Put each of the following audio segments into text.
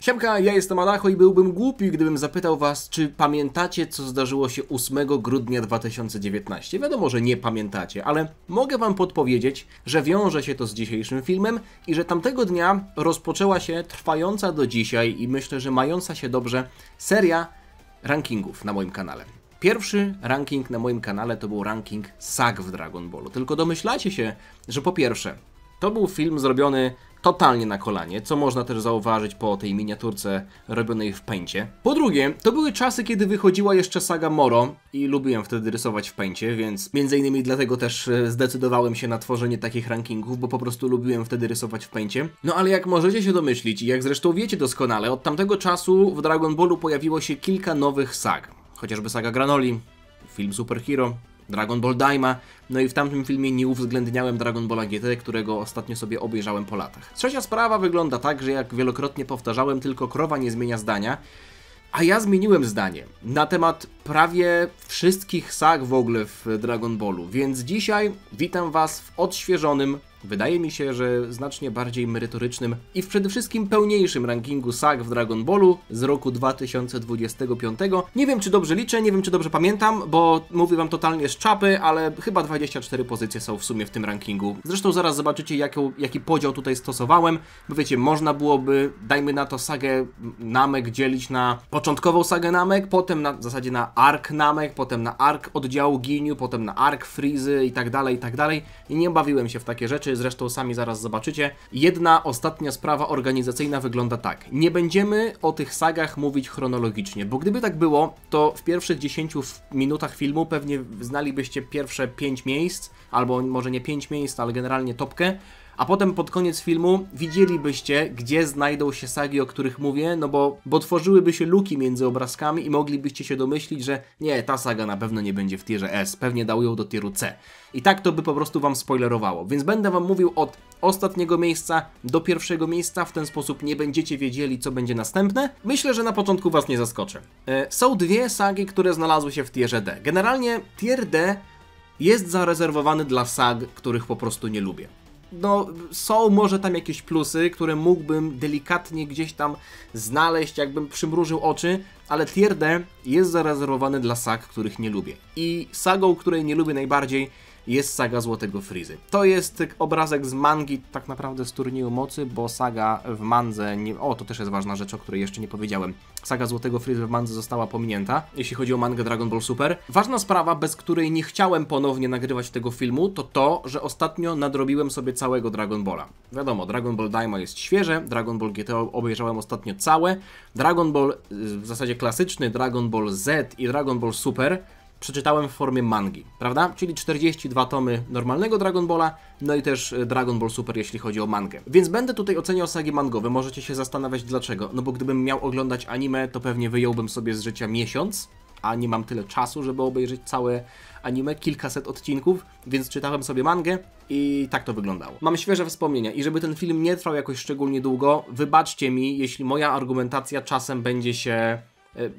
Siemka, ja jestem Adacho i byłbym głupi, gdybym zapytał was, czy pamiętacie, co zdarzyło się 8 grudnia 2019. Wiadomo, że nie pamiętacie, ale mogę wam podpowiedzieć, że wiąże się to z dzisiejszym filmem i że tamtego dnia rozpoczęła się trwająca do dzisiaj i myślę, że mająca się dobrze seria rankingów na moim kanale. Pierwszy ranking na moim kanale to był ranking sag w Dragon Ballu. Tylko domyślacie się, że po pierwsze, to był film zrobiony totalnie na kolanie, co można też zauważyć po tej miniaturce robionej w Paincie. Po drugie, to były czasy, kiedy wychodziła jeszcze saga Moro i lubiłem wtedy rysować w Paincie, więc między innymi dlatego też zdecydowałem się na tworzenie takich rankingów, bo po prostu lubiłem wtedy rysować w Paincie. No ale jak możecie się domyślić i jak zresztą wiecie doskonale, od tamtego czasu w Dragon Ballu pojawiło się kilka nowych sag. Chociażby saga Granoli, film Super Hero, Dragon Ball Daima, no i w tamtym filmie nie uwzględniałem Dragon Balla GT, którego ostatnio sobie obejrzałem po latach. Trzecia sprawa wygląda tak, że jak wielokrotnie powtarzałem, tylko krowa nie zmienia zdania, a ja zmieniłem zdanie na temat prawie wszystkich sag w ogóle w Dragon Ballu, więc dzisiaj witam was w odświeżonym, wydaje mi się, że znacznie bardziej merytorycznym i przede wszystkim pełniejszym rankingu sag w Dragon Ballu z roku 2025. Nie wiem, czy dobrze liczę, nie wiem, czy dobrze pamiętam, bo mówię wam totalnie z czapy, ale chyba 24 pozycje są w sumie w tym rankingu. Zresztą zaraz zobaczycie, jaki podział tutaj stosowałem, bo wiecie, można byłoby, dajmy na to, sagę Namek dzielić na początkową sagę Namek, potem w zasadzie na ark Namek, potem na ark oddziału Ginyu, potem na ark Freezy i tak dalej, i nie bawiłem się w takie rzeczy. Zresztą sami zaraz zobaczycie. Jedna ostatnia sprawa organizacyjna wygląda tak. Nie będziemy o tych sagach mówić chronologicznie, bo gdyby tak było, to w pierwszych 10 minutach filmu pewnie znalibyście pierwsze 5 miejsc, albo może nie 5 miejsc, ale generalnie topkę, a potem pod koniec filmu widzielibyście, gdzie znajdą się sagi, o których mówię, no bo tworzyłyby się luki między obrazkami i moglibyście się domyślić, że nie, ta saga na pewno nie będzie w tierze S, pewnie dał ją do tieru C. I tak to by po prostu wam spoilerowało, więc będę wam mówił od ostatniego miejsca do pierwszego miejsca, w ten sposób nie będziecie wiedzieli, co będzie następne. Myślę, że na początku was nie zaskoczę. Są dwie sagi, które znalazły się w tierze D. Generalnie tier D jest zarezerwowany dla sag, których po prostu nie lubię. No, są może tam jakieś plusy, które mógłbym delikatnie gdzieś tam znaleźć, jakbym przymrużył oczy, ale tier D jest zarezerwowany dla sag, których nie lubię. I sagą, której nie lubię najbardziej, jest saga Złotego Freezy. To jest obrazek z mangi, tak naprawdę z Turnieju Mocy, bo saga w mandze nie... O, to też jest ważna rzecz, o której jeszcze nie powiedziałem. Saga Złotego Freezy w mandze została pominięta, jeśli chodzi o mangę Dragon Ball Super. Ważna sprawa, bez której nie chciałem ponownie nagrywać tego filmu, to to, że ostatnio nadrobiłem sobie całego Dragon Balla. Wiadomo, Dragon Ball Daima jest świeże, Dragon Ball GT obejrzałem ostatnio całe, Dragon Ball w zasadzie klasyczny, Dragon Ball Z i Dragon Ball Super przeczytałem w formie mangi, prawda? Czyli 42 tomy normalnego Dragon Balla, no i też Dragon Ball Super, jeśli chodzi o mangę. Więc będę tutaj oceniał sagi mangowe, możecie się zastanawiać dlaczego. No bo gdybym miał oglądać anime, to pewnie wyjąłbym sobie z życia miesiąc, a nie mam tyle czasu, żeby obejrzeć całe anime, kilkaset odcinków, więc czytałem sobie mangę i tak to wyglądało. Mam świeże wspomnienia i żeby ten film nie trwał jakoś szczególnie długo, wybaczcie mi, jeśli moja argumentacja czasem będzie się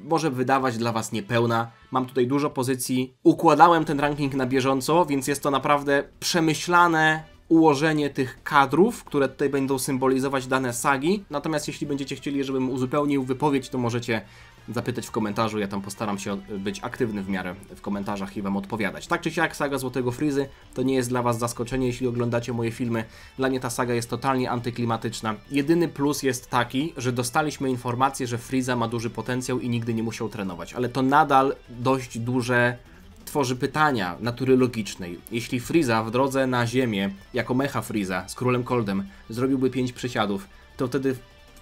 może wydawać dla was niepełna. Mam tutaj dużo pozycji. Układałem ten ranking na bieżąco, więc jest to naprawdę przemyślane ułożenie tych kadrów, które tutaj będą symbolizować dane sagi. Natomiast jeśli będziecie chcieli, żebym uzupełnił wypowiedź, to możecie zapytać w komentarzu. Ja tam postaram się być aktywny w miarę w komentarzach i wam odpowiadać. Tak czy siak, saga Złotego Freezy to nie jest dla was zaskoczenie, jeśli oglądacie moje filmy. Dla mnie ta saga jest totalnie antyklimatyczna. Jedyny plus jest taki, że dostaliśmy informację, że Freeza ma duży potencjał i nigdy nie musiał trenować, ale to nadal dość duże tworzy pytania natury logicznej. Jeśli Freeza w drodze na Ziemię, jako mecha Freeza z Królem Coldem, zrobiłby 5 przysiadów, to wtedy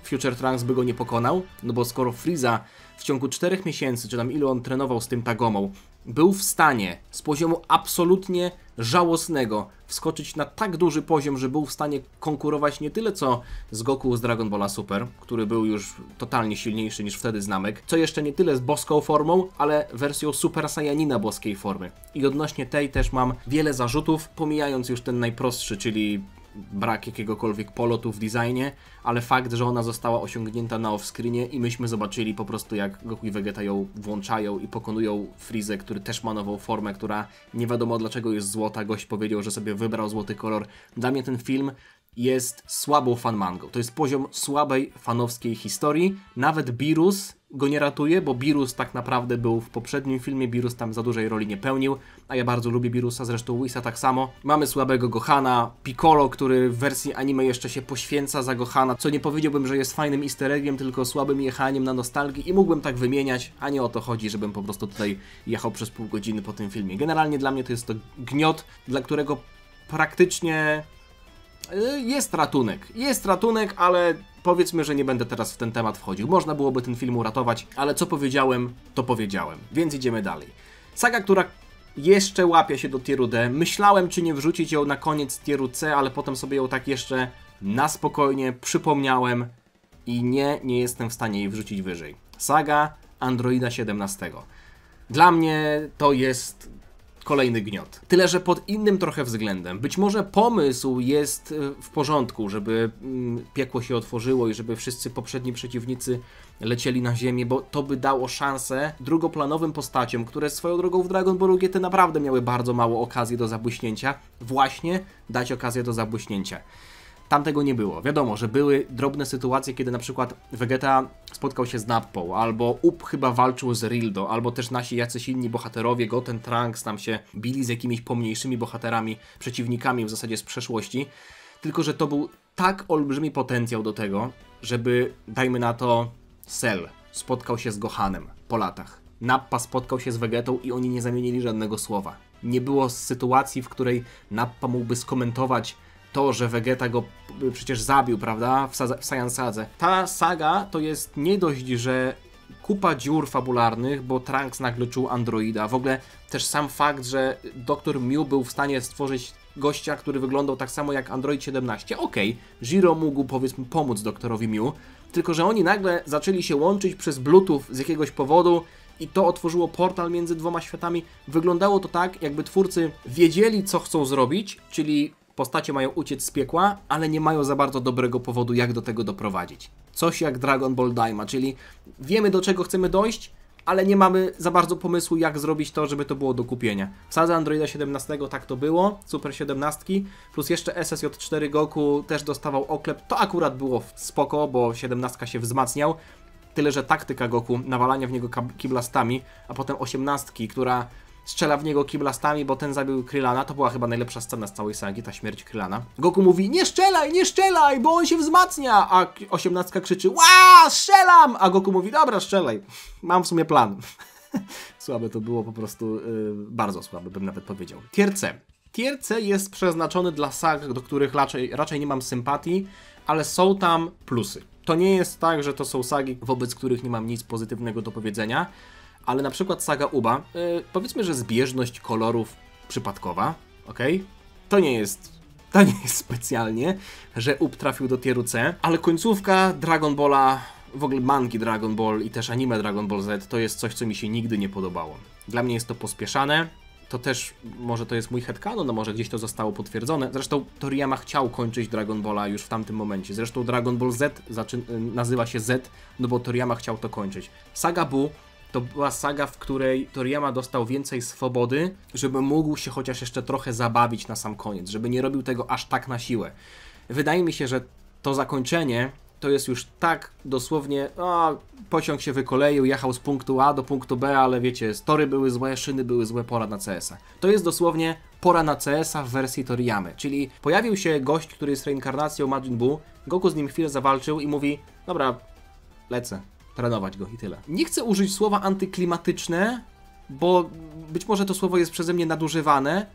Future Trunks by go nie pokonał, no bo skoro Freeza w ciągu 4 miesięcy, czy tam ilu on trenował z tym Tagomą, był w stanie z poziomu absolutnie żałosnego wskoczyć na tak duży poziom, że był w stanie konkurować nie tyle co z Goku z Dragon Balla Super, który był już totalnie silniejszy niż wtedy z Namek, co jeszcze nie tyle z boską formą, ale wersją Super Saiyanina boskiej formy. I odnośnie tej też mam wiele zarzutów, pomijając już ten najprostszy, czyli brak jakiegokolwiek polotu w designie, ale fakt, że ona została osiągnięta na off-screenie i myśmy zobaczyli po prostu, jak Goku i Vegeta ją włączają i pokonują Freezę, który też ma nową formę, która nie wiadomo dlaczego jest złota. Gość powiedział, że sobie wybrał złoty kolor. Dla mnie ten film jest słabą fanmangą. To jest poziom słabej fanowskiej historii. Nawet Beerus go nie ratuje, bo Beerus tak naprawdę był w poprzednim filmie, Beerus tam za dużej roli nie pełnił, a ja bardzo lubię Beerusa, zresztą Whisa tak samo. Mamy słabego Gohana, Piccolo, który w wersji anime jeszcze się poświęca za Gohana, co nie powiedziałbym, że jest fajnym easter eggiem, tylko słabym jechaniem na nostalgii i mógłbym tak wymieniać, a nie o to chodzi, żebym po prostu tutaj jechał przez pół godziny po tym filmie. Generalnie dla mnie to jest to gniot, dla którego praktycznie jest ratunek, ale powiedzmy, że nie będę teraz w ten temat wchodził. Można byłoby ten film uratować, ale co powiedziałem, to powiedziałem. Więc idziemy dalej. Saga, która jeszcze łapie się do tieru D. Myślałem, czy nie wrzucić ją na koniec tieru C, ale potem sobie ją tak jeszcze na spokojnie przypomniałem i nie jestem w stanie jej wrzucić wyżej. Saga Androida 17. Dla mnie to jest kolejny gniot. Tyle, że pod innym trochę względem. Być może pomysł jest w porządku, żeby piekło się otworzyło i żeby wszyscy poprzedni przeciwnicy lecieli na ziemię, bo to by dało szansę drugoplanowym postaciom, które swoją drogą w Dragon Ballu GT naprawdę miały bardzo mało okazji do zabłyśnięcia, właśnie dać okazję do zabłyśnięcia. Tam tego nie było. Wiadomo, że były drobne sytuacje, kiedy na przykład Vegeta spotkał się z Nappą, albo Up chyba walczył z Rildo, albo też nasi jacyś inni bohaterowie, Goten, Trunks tam się bili z jakimiś pomniejszymi bohaterami, przeciwnikami w zasadzie z przeszłości. Tylko że to był tak olbrzymi potencjał do tego, żeby, dajmy na to, Cell spotkał się z Gohanem po latach. Nappa spotkał się z Vegetą i oni nie zamienili żadnego słowa. Nie było sytuacji, w której Nappa mógłby skomentować to, że Vegeta go przecież zabił, prawda, w Saiyan Sadze. Ta saga to jest nie dość, że kupa dziur fabularnych, bo Trunks nagle czuł androida. W ogóle też sam fakt, że Dr. Mew był w stanie stworzyć gościa, który wyglądał tak samo jak Android 17. Okej, Zero mógł, powiedzmy, pomóc doktorowi Mew, tylko że oni nagle zaczęli się łączyć przez Bluetooth z jakiegoś powodu i to otworzyło portal między dwoma światami. Wyglądało to tak, jakby twórcy wiedzieli, co chcą zrobić, czyli postacie mają uciec z piekła, ale nie mają za bardzo dobrego powodu, jak do tego doprowadzić. Coś jak Dragon Ball Daima, czyli wiemy, do czego chcemy dojść, ale nie mamy za bardzo pomysłu, jak zrobić to, żeby to było do kupienia. W sadze Androida 17 tak to było, Super 17, plus jeszcze SSJ4 Goku też dostawał oklep. To akurat było spoko, bo 17 się wzmacniał. Tyle, że taktyka Goku, nawalania w niego kiblastami, a potem 18, która strzela w niego kiblastami, bo ten zabił Krillana. To była chyba najlepsza scena z całej sagi, ta śmierć Krillana. Goku mówi, nie strzelaj, bo on się wzmacnia, a 18 krzyczy, ła, strzelam, a Goku mówi, dobra, strzelaj, mam w sumie plan. Słabe to było, po prostu bardzo słabe, bym nawet powiedział. Tier C. Tier C jest przeznaczony dla sag, do których raczej nie mam sympatii, ale są tam plusy. To nie jest tak, że to są sagi, wobec których nie mam nic pozytywnego do powiedzenia, ale na przykład saga Uba, powiedzmy, że zbieżność kolorów przypadkowa, ok? To nie jest specjalnie, że Ub trafił do tieru C, ale końcówka Dragon Balla, w ogóle mangi Dragon Ball i też anime Dragon Ball Z to jest coś, co mi się nigdy nie podobało. Dla mnie jest to pospieszane, to też, może to jest mój headcanon, no może gdzieś to zostało potwierdzone. Zresztą Toriyama chciał kończyć Dragon Balla już w tamtym momencie. Zresztą Dragon Ball Z nazywa się Z, no bo Toriyama chciał to kończyć. Saga Buu to była saga, w której Toriyama dostał więcej swobody, żeby mógł się chociaż jeszcze trochę zabawić na sam koniec, żeby nie robił tego aż tak na siłę. Wydaje mi się, że to zakończenie to jest już tak dosłownie, pociąg się wykoleił, jechał z punktu A do punktu B, ale wiecie, tory były złe, szyny były złe, pora na CS-a. To jest dosłownie pora na CS-a w wersji Toriyamy, czyli pojawił się gość, który jest reinkarnacją Majin Buu, Goku z nim chwilę zawalczył i mówi, dobra, lecę. Trenować go i tyle. Nie chcę użyć słowa antyklimatyczne, bo być może to słowo jest przeze mnie nadużywane,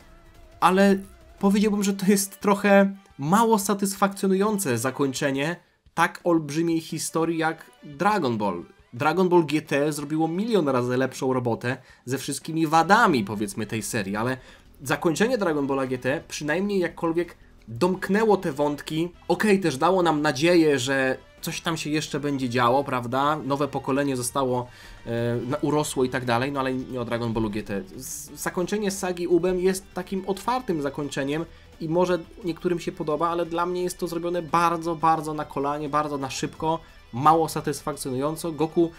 ale powiedziałbym, że to jest trochę mało satysfakcjonujące zakończenie tak olbrzymiej historii jak Dragon Ball. Dragon Ball GT zrobiło milion razy lepszą robotę ze wszystkimi wadami, powiedzmy, tej serii, ale zakończenie Dragon Balla GT przynajmniej jakkolwiek domknęło te wątki. Okej, też dało nam nadzieję, że coś tam się jeszcze będzie działo, prawda? Nowe pokolenie zostało, urosło i tak dalej, no ale nie o Dragon Ballu GT. Zakończenie sagi Ubem jest takim otwartym zakończeniem i może niektórym się podoba, ale dla mnie jest to zrobione bardzo, bardzo na kolanie, bardzo na szybko, mało satysfakcjonująco. Goku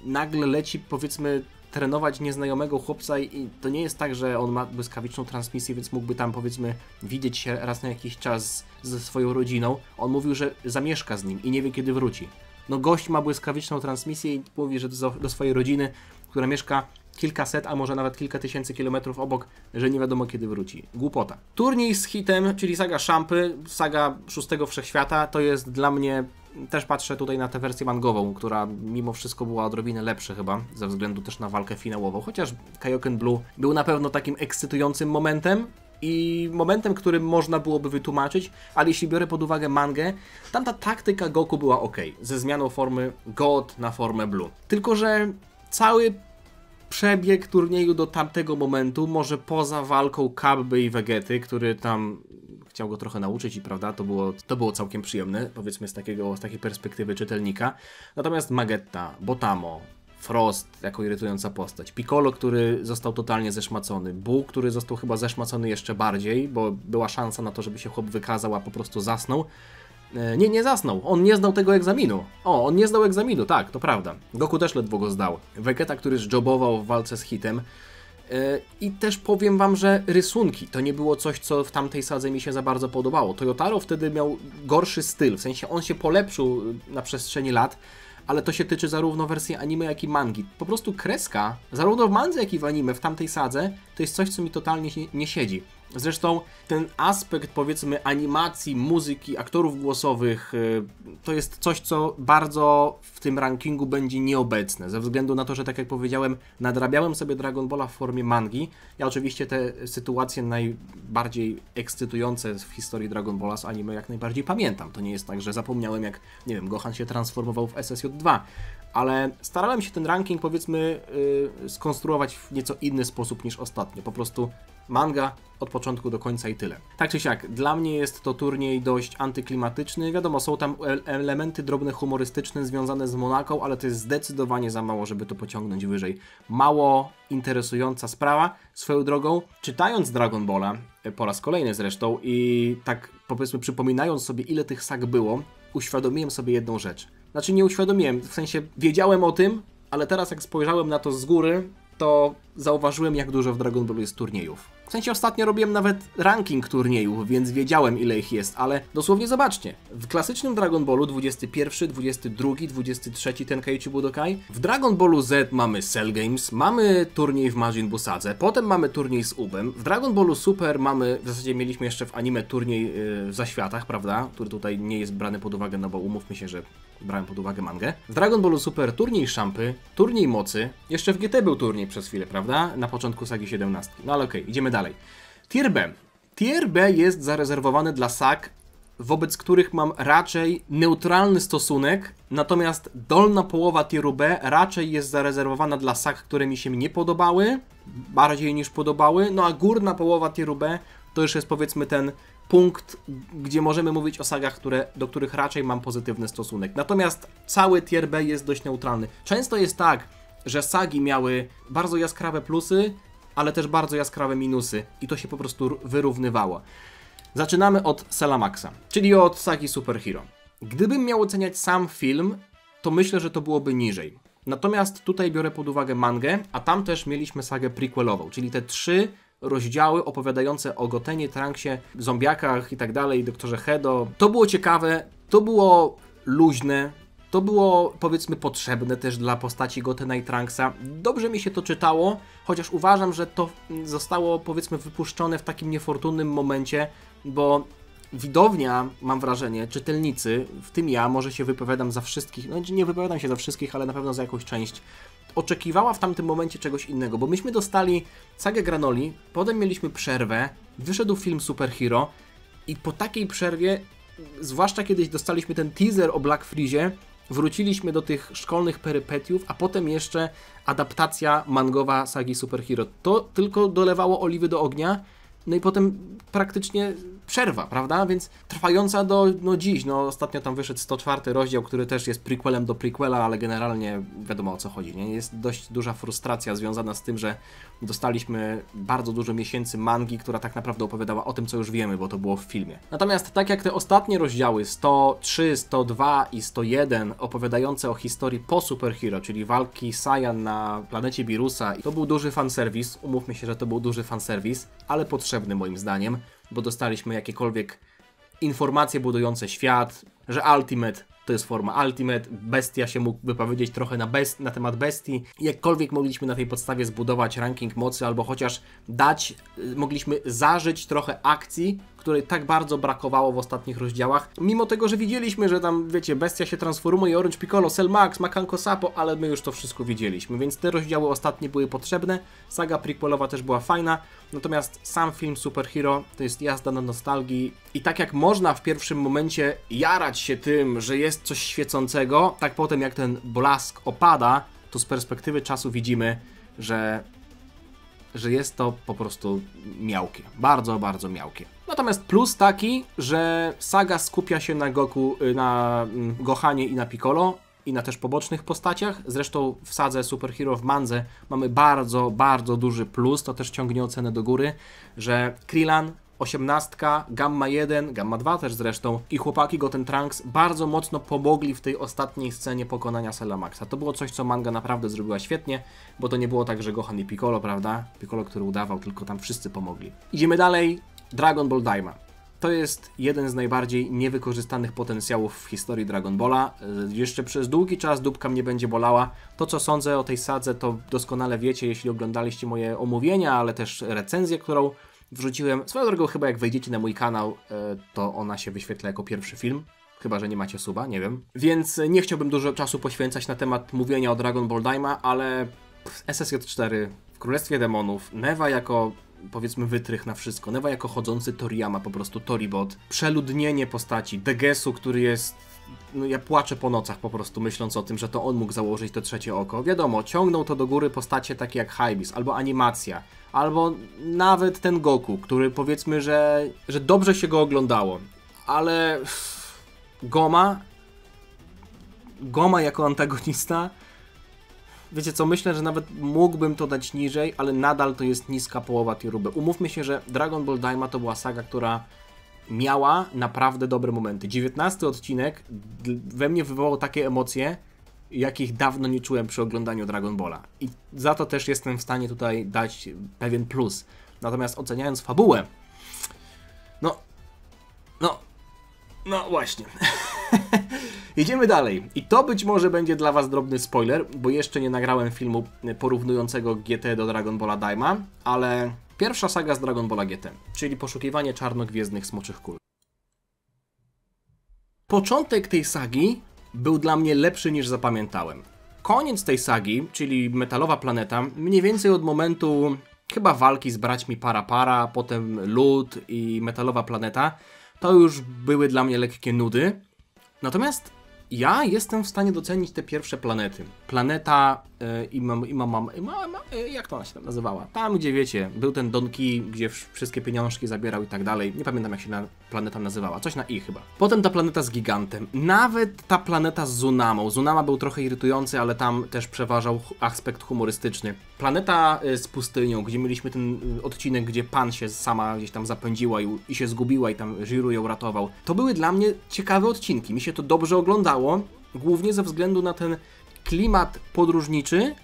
nagle leci, powiedzmy, trenować nieznajomego chłopca i to nie jest tak, że on ma błyskawiczną transmisję, więc mógłby tam powiedzmy widzieć się raz na jakiś czas ze swoją rodziną. On mówił, że zamieszka z nim i nie wie kiedy wróci. No gość ma błyskawiczną transmisję i mówi, że do swojej rodziny, która mieszka kilkaset, a może nawet kilka tysięcy kilometrów obok, że nie wiadomo kiedy wróci. Głupota. Turniej z hitem, czyli saga Szampy, saga szóstego wszechświata, to jest dla mnie, też patrzę tutaj na tę wersję mangową, która mimo wszystko była odrobinę lepsza chyba, ze względu też na walkę finałową, chociaż Kaioken Blue był na pewno takim ekscytującym momentem i momentem, którym można byłoby wytłumaczyć, ale jeśli biorę pod uwagę mangę, tamta taktyka Goku była ok, ze zmianą formy God na formę Blue. Tylko że cały przebieg turnieju do tamtego momentu, może poza walką Kabby i Vegety, który tam chciał go trochę nauczyć i prawda, to było całkiem przyjemne, powiedzmy z takiej perspektywy czytelnika. Natomiast Magetta, Botamo, Frost jako irytująca postać, Piccolo, który został totalnie zeszmacony, Buu, który został chyba zeszmacony jeszcze bardziej, bo była szansa na to, żeby się chłop wykazał, a po prostu zasnął. Nie zasnął. On nie zdał tego egzaminu. On nie zdał egzaminu, tak, to prawda. Goku też ledwo go zdał. Vegeta, który zjobował w walce z hitem. I też powiem wam, że rysunki to nie było coś, co w tamtej sadze mi się za bardzo podobało. Toyotaro wtedy miał gorszy styl, w sensie on się polepszył na przestrzeni lat, ale to się tyczy zarówno wersji anime, jak i mangi. Po prostu kreska, zarówno w mandze, jak i w anime, w tamtej sadze, to jest coś, co mi totalnie nie siedzi. Zresztą ten aspekt, powiedzmy, animacji, muzyki, aktorów głosowych, to jest coś, co bardzo w tym rankingu będzie nieobecne, ze względu na to, że tak jak powiedziałem, nadrabiałem sobie Dragon Balla w formie mangi. Ja oczywiście te sytuacje najbardziej ekscytujące w historii Dragon Balla z anime jak najbardziej pamiętam. To nie jest tak, że zapomniałem, jak, nie wiem, Gohan się transformował w SSJ2, ale starałem się ten ranking, powiedzmy, skonstruować w nieco inny sposób niż ostatnio. Po prostu manga od początku do końca i tyle. Tak czy siak, dla mnie jest to turniej dość antyklimatyczny. Wiadomo, są tam elementy drobne humorystyczne związane z Monaką, ale to jest zdecydowanie za mało, żeby to pociągnąć wyżej. Mało interesująca sprawa. Swoją drogą, czytając Dragon Balla, po raz kolejny zresztą, i tak powiedzmy przypominając sobie, ile tych sag było, uświadomiłem sobie jedną rzecz. Znaczy nie uświadomiłem, w sensie wiedziałem o tym, ale teraz jak spojrzałem na to z góry, to zauważyłem, jak dużo w Dragon Ballu jest turniejów. W sensie ostatnio robiłem nawet ranking turniejów, więc wiedziałem, ile ich jest, ale dosłownie zobaczcie. W klasycznym Dragon Ballu 21, 22, 23 Tenkaichi Budokai. W Dragon Ballu Z mamy Cell Games, mamy turniej w Majin Buu Sadze, potem mamy turniej z Ubem. W Dragon Ballu Super mamy, w zasadzie mieliśmy jeszcze w anime turniej w Zaświatach, prawda? Który tutaj nie jest brany pod uwagę, no bo umówmy się, że brałem pod uwagę mangę. W Dragon Ballu Super turniej Szampy, turniej mocy. Jeszcze w GT był turniej przez chwilę, prawda? Na początku sagi 17. No ale okej, idziemy dalej. Tier B. Tier B jest zarezerwowany dla sag, wobec których mam raczej neutralny stosunek, natomiast dolna połowa tieru B raczej jest zarezerwowana dla sag, które mi się nie podobały, bardziej niż podobały, no a górna połowa tieru B to już jest powiedzmy ten punkt, gdzie możemy mówić o sagach, do których raczej mam pozytywny stosunek. Natomiast cały tier B jest dość neutralny. Często jest tak, że sagi miały bardzo jaskrawe plusy, ale też bardzo jaskrawe minusy i to się po prostu wyrównywało. Zaczynamy od Cella Maxa, czyli od sagi Super Hero. Gdybym miał oceniać sam film, to myślę, że to byłoby niżej. Natomiast tutaj biorę pod uwagę mangę, a tam też mieliśmy sagę prequelową, czyli te 3 rozdziały opowiadające o Gotenie, Trunksie, zombiakach i tak dalej, doktorze Hedo. To było ciekawe, to było luźne, to było powiedzmy potrzebne też dla postaci Gotena i Trunksa. Dobrze mi się to czytało, chociaż uważam, że to zostało powiedzmy wypuszczone w takim niefortunnym momencie, bo widownia, mam wrażenie, czytelnicy, w tym ja, może się wypowiadam za wszystkich, no nie wypowiadam się za wszystkich, ale na pewno za jakąś część, oczekiwała w tamtym momencie czegoś innego, bo myśmy dostali sagę Granoli, potem mieliśmy przerwę, wyszedł film Super Hero i po takiej przerwie, zwłaszcza kiedyś dostaliśmy ten teaser o Black Freezie, wróciliśmy do tych szkolnych perypetiów, a potem jeszcze adaptacja mangowa sagi Super Hero. To tylko dolewało oliwy do ognia, no i potem praktycznie przerwa, prawda? Więc trwająca do dziś. No ostatnio tam wyszedł 104 rozdział, który też jest prequelem do prequela, ale generalnie wiadomo o co chodzi, nie? Jest dość duża frustracja związana z tym, że dostaliśmy bardzo dużo miesięcy mangi, która tak naprawdę opowiadała o tym, co już wiemy, bo to było w filmie. Natomiast tak jak te ostatnie rozdziały 103, 102 i 101 opowiadające o historii po Superhero, czyli walki Saiyan na planecie Birusa, to był duży fanserwis, umówmy się, że to był duży fanserwis, ale potrzebny moim zdaniem, bo dostaliśmy jakiekolwiek informacje budujące świat, że Ultimate to jest forma Ultimate, Bestia się mógł wypowiedzieć trochę na temat Bestii, jakkolwiek mogliśmy na tej podstawie zbudować ranking mocy, albo chociaż mogliśmy zażyć trochę akcji, której tak bardzo brakowało w ostatnich rozdziałach, mimo tego, że widzieliśmy, że tam, wiecie, Bestia się transformuje, Orange Piccolo, Cell Max, Makanko Sapo, ale my już to wszystko widzieliśmy, więc te rozdziały ostatnie były potrzebne, saga prequelowa też była fajna, natomiast sam film Superhero to jest jazda na nostalgii i tak jak można w pierwszym momencie jarać się tym, że jest coś świecącego, tak potem jak ten blask opada, to z perspektywy czasu widzimy, że jest to po prostu miałkie. Bardzo, bardzo miałkie. Natomiast plus taki, że saga skupia się na Goku, na Gohanie i na Piccolo i na też pobocznych postaciach. Zresztą w sadze Superhero w mandze mamy bardzo, bardzo duży plus, to też ciągnie ocenę do góry, że Krillin, 18, Gamma 1, Gamma 2 też zresztą i chłopaki Goten Trunks bardzo mocno pomogli w tej ostatniej scenie pokonania Cella Maxa. To było coś, co manga naprawdę zrobiła świetnie, bo to nie było tak, że Gohan i Piccolo, prawda? Piccolo, który udawał, tylko tam wszyscy pomogli. Idziemy dalej. Dragon Ball Daima. To jest jeden z najbardziej niewykorzystanych potencjałów w historii Dragon Balla. Jeszcze przez długi czas dupka mnie będzie bolała. To, co sądzę o tej sadze, to doskonale wiecie, jeśli oglądaliście moje omówienia, ale też recenzję, którą wrzuciłem. Swoją drogą, chyba jak wejdziecie na mój kanał, to ona się wyświetla jako pierwszy film. Chyba że nie macie suba, nie wiem. Więc nie chciałbym dużo czasu poświęcać na temat mówienia o Dragon Ball Daima, ale SSJ4 w Królestwie Demonów, Neva jako, powiedzmy, wytrych na wszystko, Neva jako chodzący Toriyama, po prostu Toribot, przeludnienie postaci, Degesu, który jest... No ja płaczę po nocach po prostu, myśląc o tym, że to on mógł założyć to trzecie oko. Wiadomo, ciągnął to do góry postacie takie jak Hybiz, albo animacja, albo nawet ten Goku, który powiedzmy, że dobrze się go oglądało, ale Goma jako antagonista, wiecie co, myślę, że nawet mógłbym to dać niżej, ale nadal to jest niska połowa tieruby. Umówmy się, że Dragon Ball Daima to była saga, która miała naprawdę dobre momenty. 19 odcinek we mnie wywołał takie emocje, jakich dawno nie czułem przy oglądaniu Dragon Balla. I za to też jestem w stanie tutaj dać pewien plus. Natomiast oceniając fabułę, no właśnie. Idziemy dalej. I to być może będzie dla was drobny spoiler, bo jeszcze nie nagrałem filmu porównującego GT do Dragon Balla Daima, ale pierwsza saga z Dragon Balla GT, czyli poszukiwanie czarnogwiezdnych smoczych kul. Początek tej sagi był dla mnie lepszy niż zapamiętałem. Koniec tej sagi, czyli Metalowa Planeta, mniej więcej od momentu chyba walki z braćmi Para, potem Lud i Metalowa Planeta, to już były dla mnie lekkie nudy. Natomiast ja jestem w stanie docenić te pierwsze planety. Planeta jak to ona się tam nazywała? Tam, gdzie wiecie, był ten Don Key, gdzie wszystkie pieniążki zabierał i tak dalej. Nie pamiętam, jak się planeta nazywała. Coś na I chyba. Potem ta planeta z Gigantem. Nawet ta planeta z Zunamą. Zunama był trochę irytujący, ale tam też przeważał aspekt humorystyczny. Planeta z pustynią, gdzie mieliśmy ten odcinek, gdzie Pan się sama gdzieś tam zapędziła i się zgubiła i tam Jiru ją ratował. To były dla mnie ciekawe odcinki. Mi się to dobrze oglądało, głównie ze względu na ten klimat podróżniczy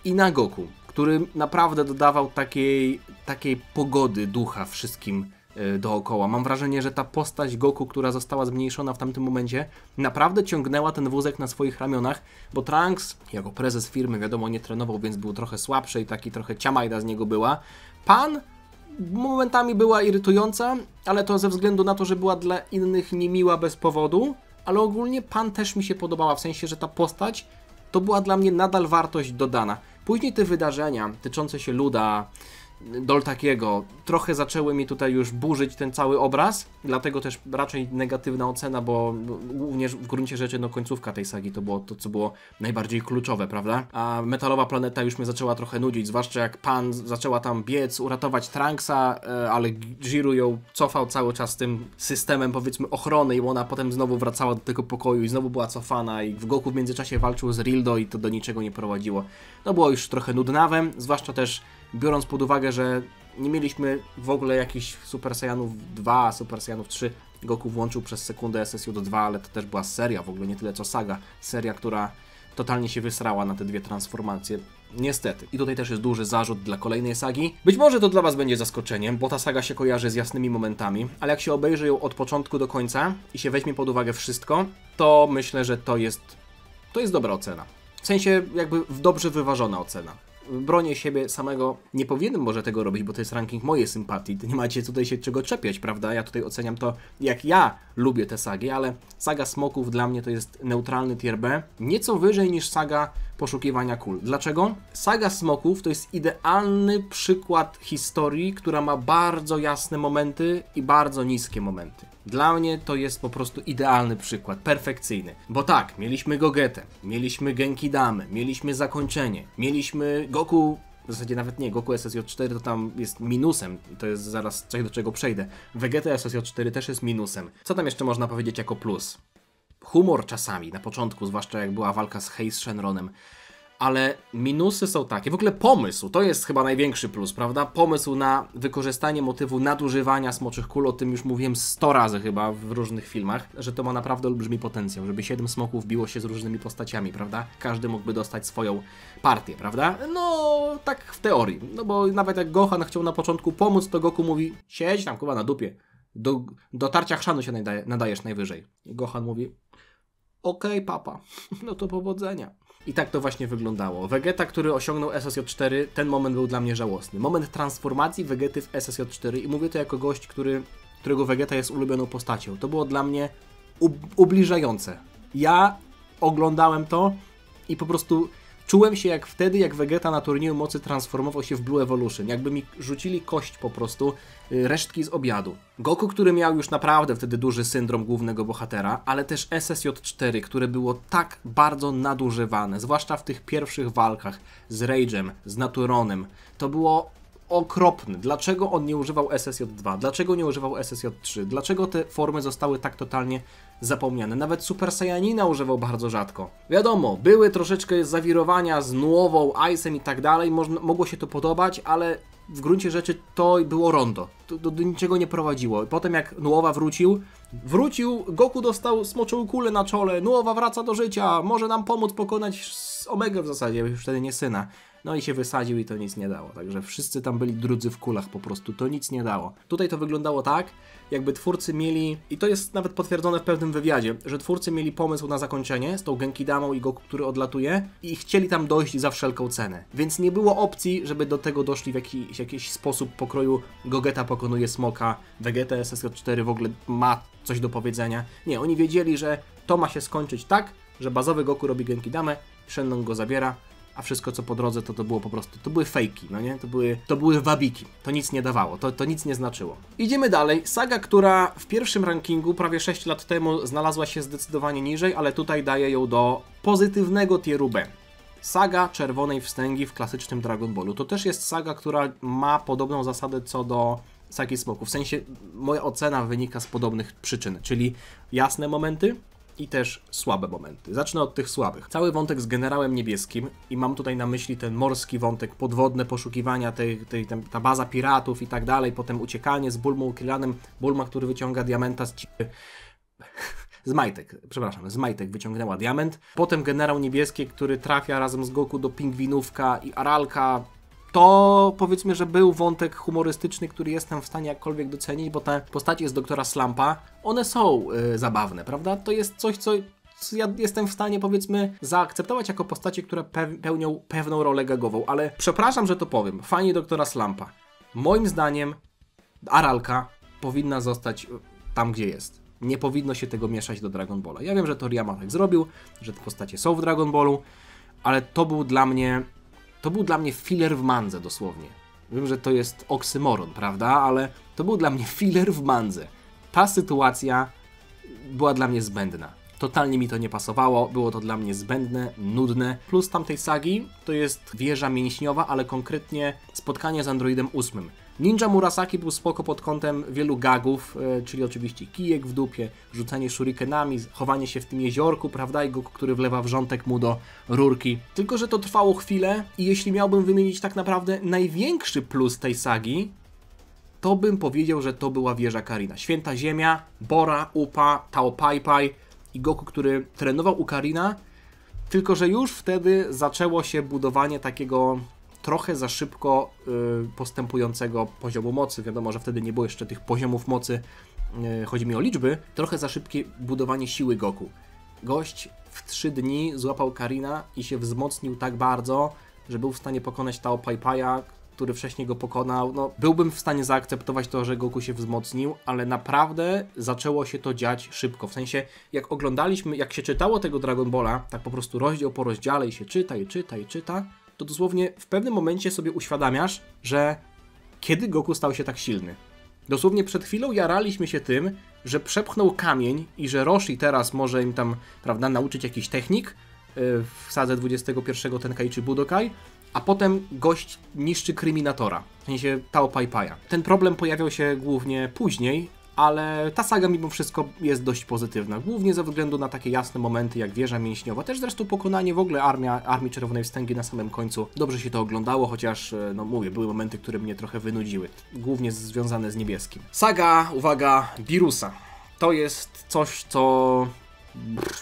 i na Goku, który naprawdę dodawał takiej pogody ducha wszystkim dookoła. Mam wrażenie, że ta postać Goku, która została zmniejszona w tamtym momencie, naprawdę ciągnęła ten wózek na swoich ramionach, bo Trunks, jako prezes firmy, wiadomo, nie trenował, więc był trochę słabszy i taki trochę ciamajda z niego była. Pan momentami była irytująca, ale to ze względu na to, że była dla innych niemiła bez powodu, ale ogólnie Pan też mi się podobała, w sensie, że ta postać to była dla mnie nadal wartość dodana. Później te wydarzenia tyczące się Luda, Doltakiego, trochę zaczęły mi tutaj już burzyć ten cały obraz, dlatego też raczej negatywna ocena, bo również w gruncie rzeczy no końcówka tej sagi to było to, co było najbardziej kluczowe, prawda? A Metalowa Planeta już mnie zaczęła trochę nudzić, zwłaszcza jak Pan zaczęła tam biec, uratować Trunksa, ale Jiru ją cofał cały czas tym systemem, powiedzmy, ochrony i ona potem znowu wracała do tego pokoju i znowu była cofana i w Goku w międzyczasie walczył z Rildo i to do niczego nie prowadziło. No było już trochę nudnawe, zwłaszcza też biorąc pod uwagę, że nie mieliśmy w ogóle jakichś Super Saiyanów 2, Super Saiyanów 3. Goku włączył przez sekundę SSJ-2, ale to też była seria, w ogóle nie tyle co saga. Seria, która totalnie się wysrała na te dwie transformacje. Niestety. I tutaj też jest duży zarzut dla kolejnej sagi. Być może to dla Was będzie zaskoczeniem, bo ta saga się kojarzy z jasnymi momentami, ale jak się obejrzy ją od początku do końca i się weźmie pod uwagę wszystko, to myślę, że to jest dobra ocena. W sensie jakby dobrze wyważona ocena. Bronię siebie samego, nie powinienem może tego robić, bo to jest ranking mojej sympatii, nie macie tutaj się czego czepiać, prawda? Ja tutaj oceniam to, jak ja lubię te sagi, ale saga Smoków dla mnie to jest neutralny tier B, nieco wyżej niż saga Poszukiwania Kul. Dlaczego? Saga Smoków to jest idealny przykład historii, która ma bardzo jasne momenty i bardzo niskie momenty. Dla mnie to jest po prostu idealny przykład, perfekcyjny. Bo tak, mieliśmy Gogetę, mieliśmy Genkidamę, mieliśmy zakończenie, mieliśmy Goku, w zasadzie nawet nie, Goku SSJ4 to tam jest minusem, to jest zaraz coś, do czego przejdę. Vegeta SSJ4 też jest minusem. Co tam jeszcze można powiedzieć jako plus? Humor czasami, na początku, zwłaszcza jak była walka z Hei z Shenronem. Ale minusy są takie, w ogóle pomysł, to jest chyba największy plus, prawda? Pomysł na wykorzystanie motywu nadużywania smoczych kul, o tym już mówiłem 100 razy chyba w różnych filmach, że to ma naprawdę olbrzymi potencjał, żeby 7 smoków biło się z różnymi postaciami, prawda? Każdy mógłby dostać swoją partię, prawda? No, tak w teorii, no bo nawet jak Gohan chciał na początku pomóc, to Goku mówi, siedź tam chyba na dupie, do tarcia chrzanu się nadajesz najwyżej. I Gohan mówi, okej, papa, no to powodzenia. I tak to właśnie wyglądało. Vegeta, który osiągnął SSJ4, ten moment był dla mnie żałosny. Moment transformacji Vegety w SSJ4 i mówię to jako gość, którego Vegeta jest ulubioną postacią. To było dla mnie ubliżające. Ja oglądałem to i po prostu czułem się jak wtedy, jak Vegeta na turnieju mocy transformował się w Blue Evolution. Jakby mi rzucili kość po prostu, resztki z obiadu. Goku, który miał już naprawdę wtedy duży syndrom głównego bohatera, ale też SSJ4, które było tak bardzo nadużywane, zwłaszcza w tych pierwszych walkach z Rage'em, z Naturonem. To było okropne. Dlaczego on nie używał SSJ2? Dlaczego nie używał SSJ3? Dlaczego te formy zostały tak totalnie zapomniane? Nawet Super Saiyanina używał bardzo rzadko. Wiadomo, były troszeczkę zawirowania z Nuową, Ice'em i tak dalej, mogło się to podobać, ale w gruncie rzeczy to było rondo. To do niczego nie prowadziło. Potem jak Nuowa wrócił, Goku dostał smoczą kulę na czole, Nuowa wraca do życia, może nam pomóc pokonać Omegę w zasadzie, już wtedy nie syna. No i się wysadził i to nic nie dało. Także wszyscy tam byli drudzy w kulach po prostu. To nic nie dało. Tutaj to wyglądało tak, jakby twórcy mieli, i to jest nawet potwierdzone w pewnym wywiadzie, że twórcy mieli pomysł na zakończenie z tą Genkidamą i Goku, który odlatuje i chcieli tam dojść za wszelką cenę. Więc nie było opcji, żeby do tego doszli w jakiś sposób pokroju Gogeta pokonuje Smoka, Vegeta SSJ4 w ogóle ma coś do powiedzenia. Nie, oni wiedzieli, że to ma się skończyć tak, że bazowy Goku robi Genkidamę, Shenlong go zabiera, a wszystko co po drodze to było po prostu, to były fejki, no nie? To były wabiki, to nic nie dawało, to nic nie znaczyło. Idziemy dalej, saga, która w pierwszym rankingu prawie 6 lat temu znalazła się zdecydowanie niżej, ale tutaj daję ją do pozytywnego tieru B. Saga Czerwonej Wstęgi w klasycznym Dragon Ballu. To też jest saga, która ma podobną zasadę co do Sagi Smoków. W sensie moja ocena wynika z podobnych przyczyn, czyli jasne momenty, i też słabe momenty. Zacznę od tych słabych. Cały wątek z Generałem Niebieskim i mam tutaj na myśli ten morski wątek, podwodne poszukiwania, ta baza piratów i tak dalej, potem uciekanie z Bulmą Krillanem, Bulma, który wyciąga diamenta z majtek wyciągnęła diament. Potem Generał Niebieski, który trafia razem z Goku do Pingwinówka i Aralka. To powiedzmy, że był wątek humorystyczny, który jestem w stanie jakkolwiek docenić, bo te postacie z Doktora Slumpa, one są zabawne, prawda? To jest coś, co ja jestem w stanie, powiedzmy, zaakceptować jako postacie, które pełnią pewną rolę gagową, ale przepraszam, że to powiem, fani Doktora Slumpa. Moim zdaniem Aralka powinna zostać tam, gdzie jest. Nie powinno się tego mieszać do Dragon Balla. Ja wiem, że Toriyama tak zrobił, że te postacie są w Dragon Ballu, ale to był dla mnie filler w mandze dosłownie. Wiem, że to jest oksymoron, prawda? Ale to był dla mnie filler w mandze. Ta sytuacja była dla mnie zbędna. Totalnie mi to nie pasowało, było to dla mnie zbędne, nudne. Plus tamtej sagi to jest wieża mięśniowa, ale konkretnie spotkanie z Androidem 8. Ninja Murasaki był spoko pod kątem wielu gagów, czyli oczywiście kijek w dupie, rzucanie shurikenami, chowanie się w tym jeziorku, prawda, i Goku, który wlewa wrzątek mu do rurki. Tylko że to trwało chwilę i jeśli miałbym wymienić tak naprawdę największy plus tej sagi, to bym powiedział, że to była wieża Karina. Święta Ziemia, Bora, Upa, Tao Pai Pai i Goku, który trenował u Karina, tylko że już wtedy zaczęło się budowanie takiego trochę za szybko postępującego poziomu mocy. Wiadomo, że wtedy nie było jeszcze tych poziomów mocy, chodzi mi o liczby. Trochę za szybkie budowanie siły Goku. Gość w 3 dni złapał Karina i się wzmocnił tak bardzo, że był w stanie pokonać Tao Pai Pai'a, który wcześniej go pokonał. No, byłbym w stanie zaakceptować to, że Goku się wzmocnił, ale naprawdę zaczęło się to dziać szybko. W sensie, jak oglądaliśmy, jak się czytało tego Dragon Balla, tak po prostu rozdział po rozdziale i się czyta, i czyta, i czyta, to dosłownie w pewnym momencie sobie uświadamiasz, że kiedy Goku stał się tak silny. Dosłownie przed chwilą jaraliśmy się tym, że przepchnął kamień i że Roshi teraz może im tam, prawda, nauczyć jakiś technik w sadze 21 Tenkaichi Budokai, a potem gość niszczy Kryminatora, w sensie Tao Pai Pai'a. Ten problem pojawiał się głównie później, ale ta saga mimo wszystko jest dość pozytywna, głównie ze względu na takie jasne momenty jak wieża mięśniowa, też zresztą pokonanie w ogóle Armii Czerwonej Wstęgi na samym końcu. Dobrze się to oglądało, chociaż, no mówię, były momenty, które mnie trochę wynudziły, głównie związane z niebieskim. Saga, uwaga, Birusa. To jest coś, co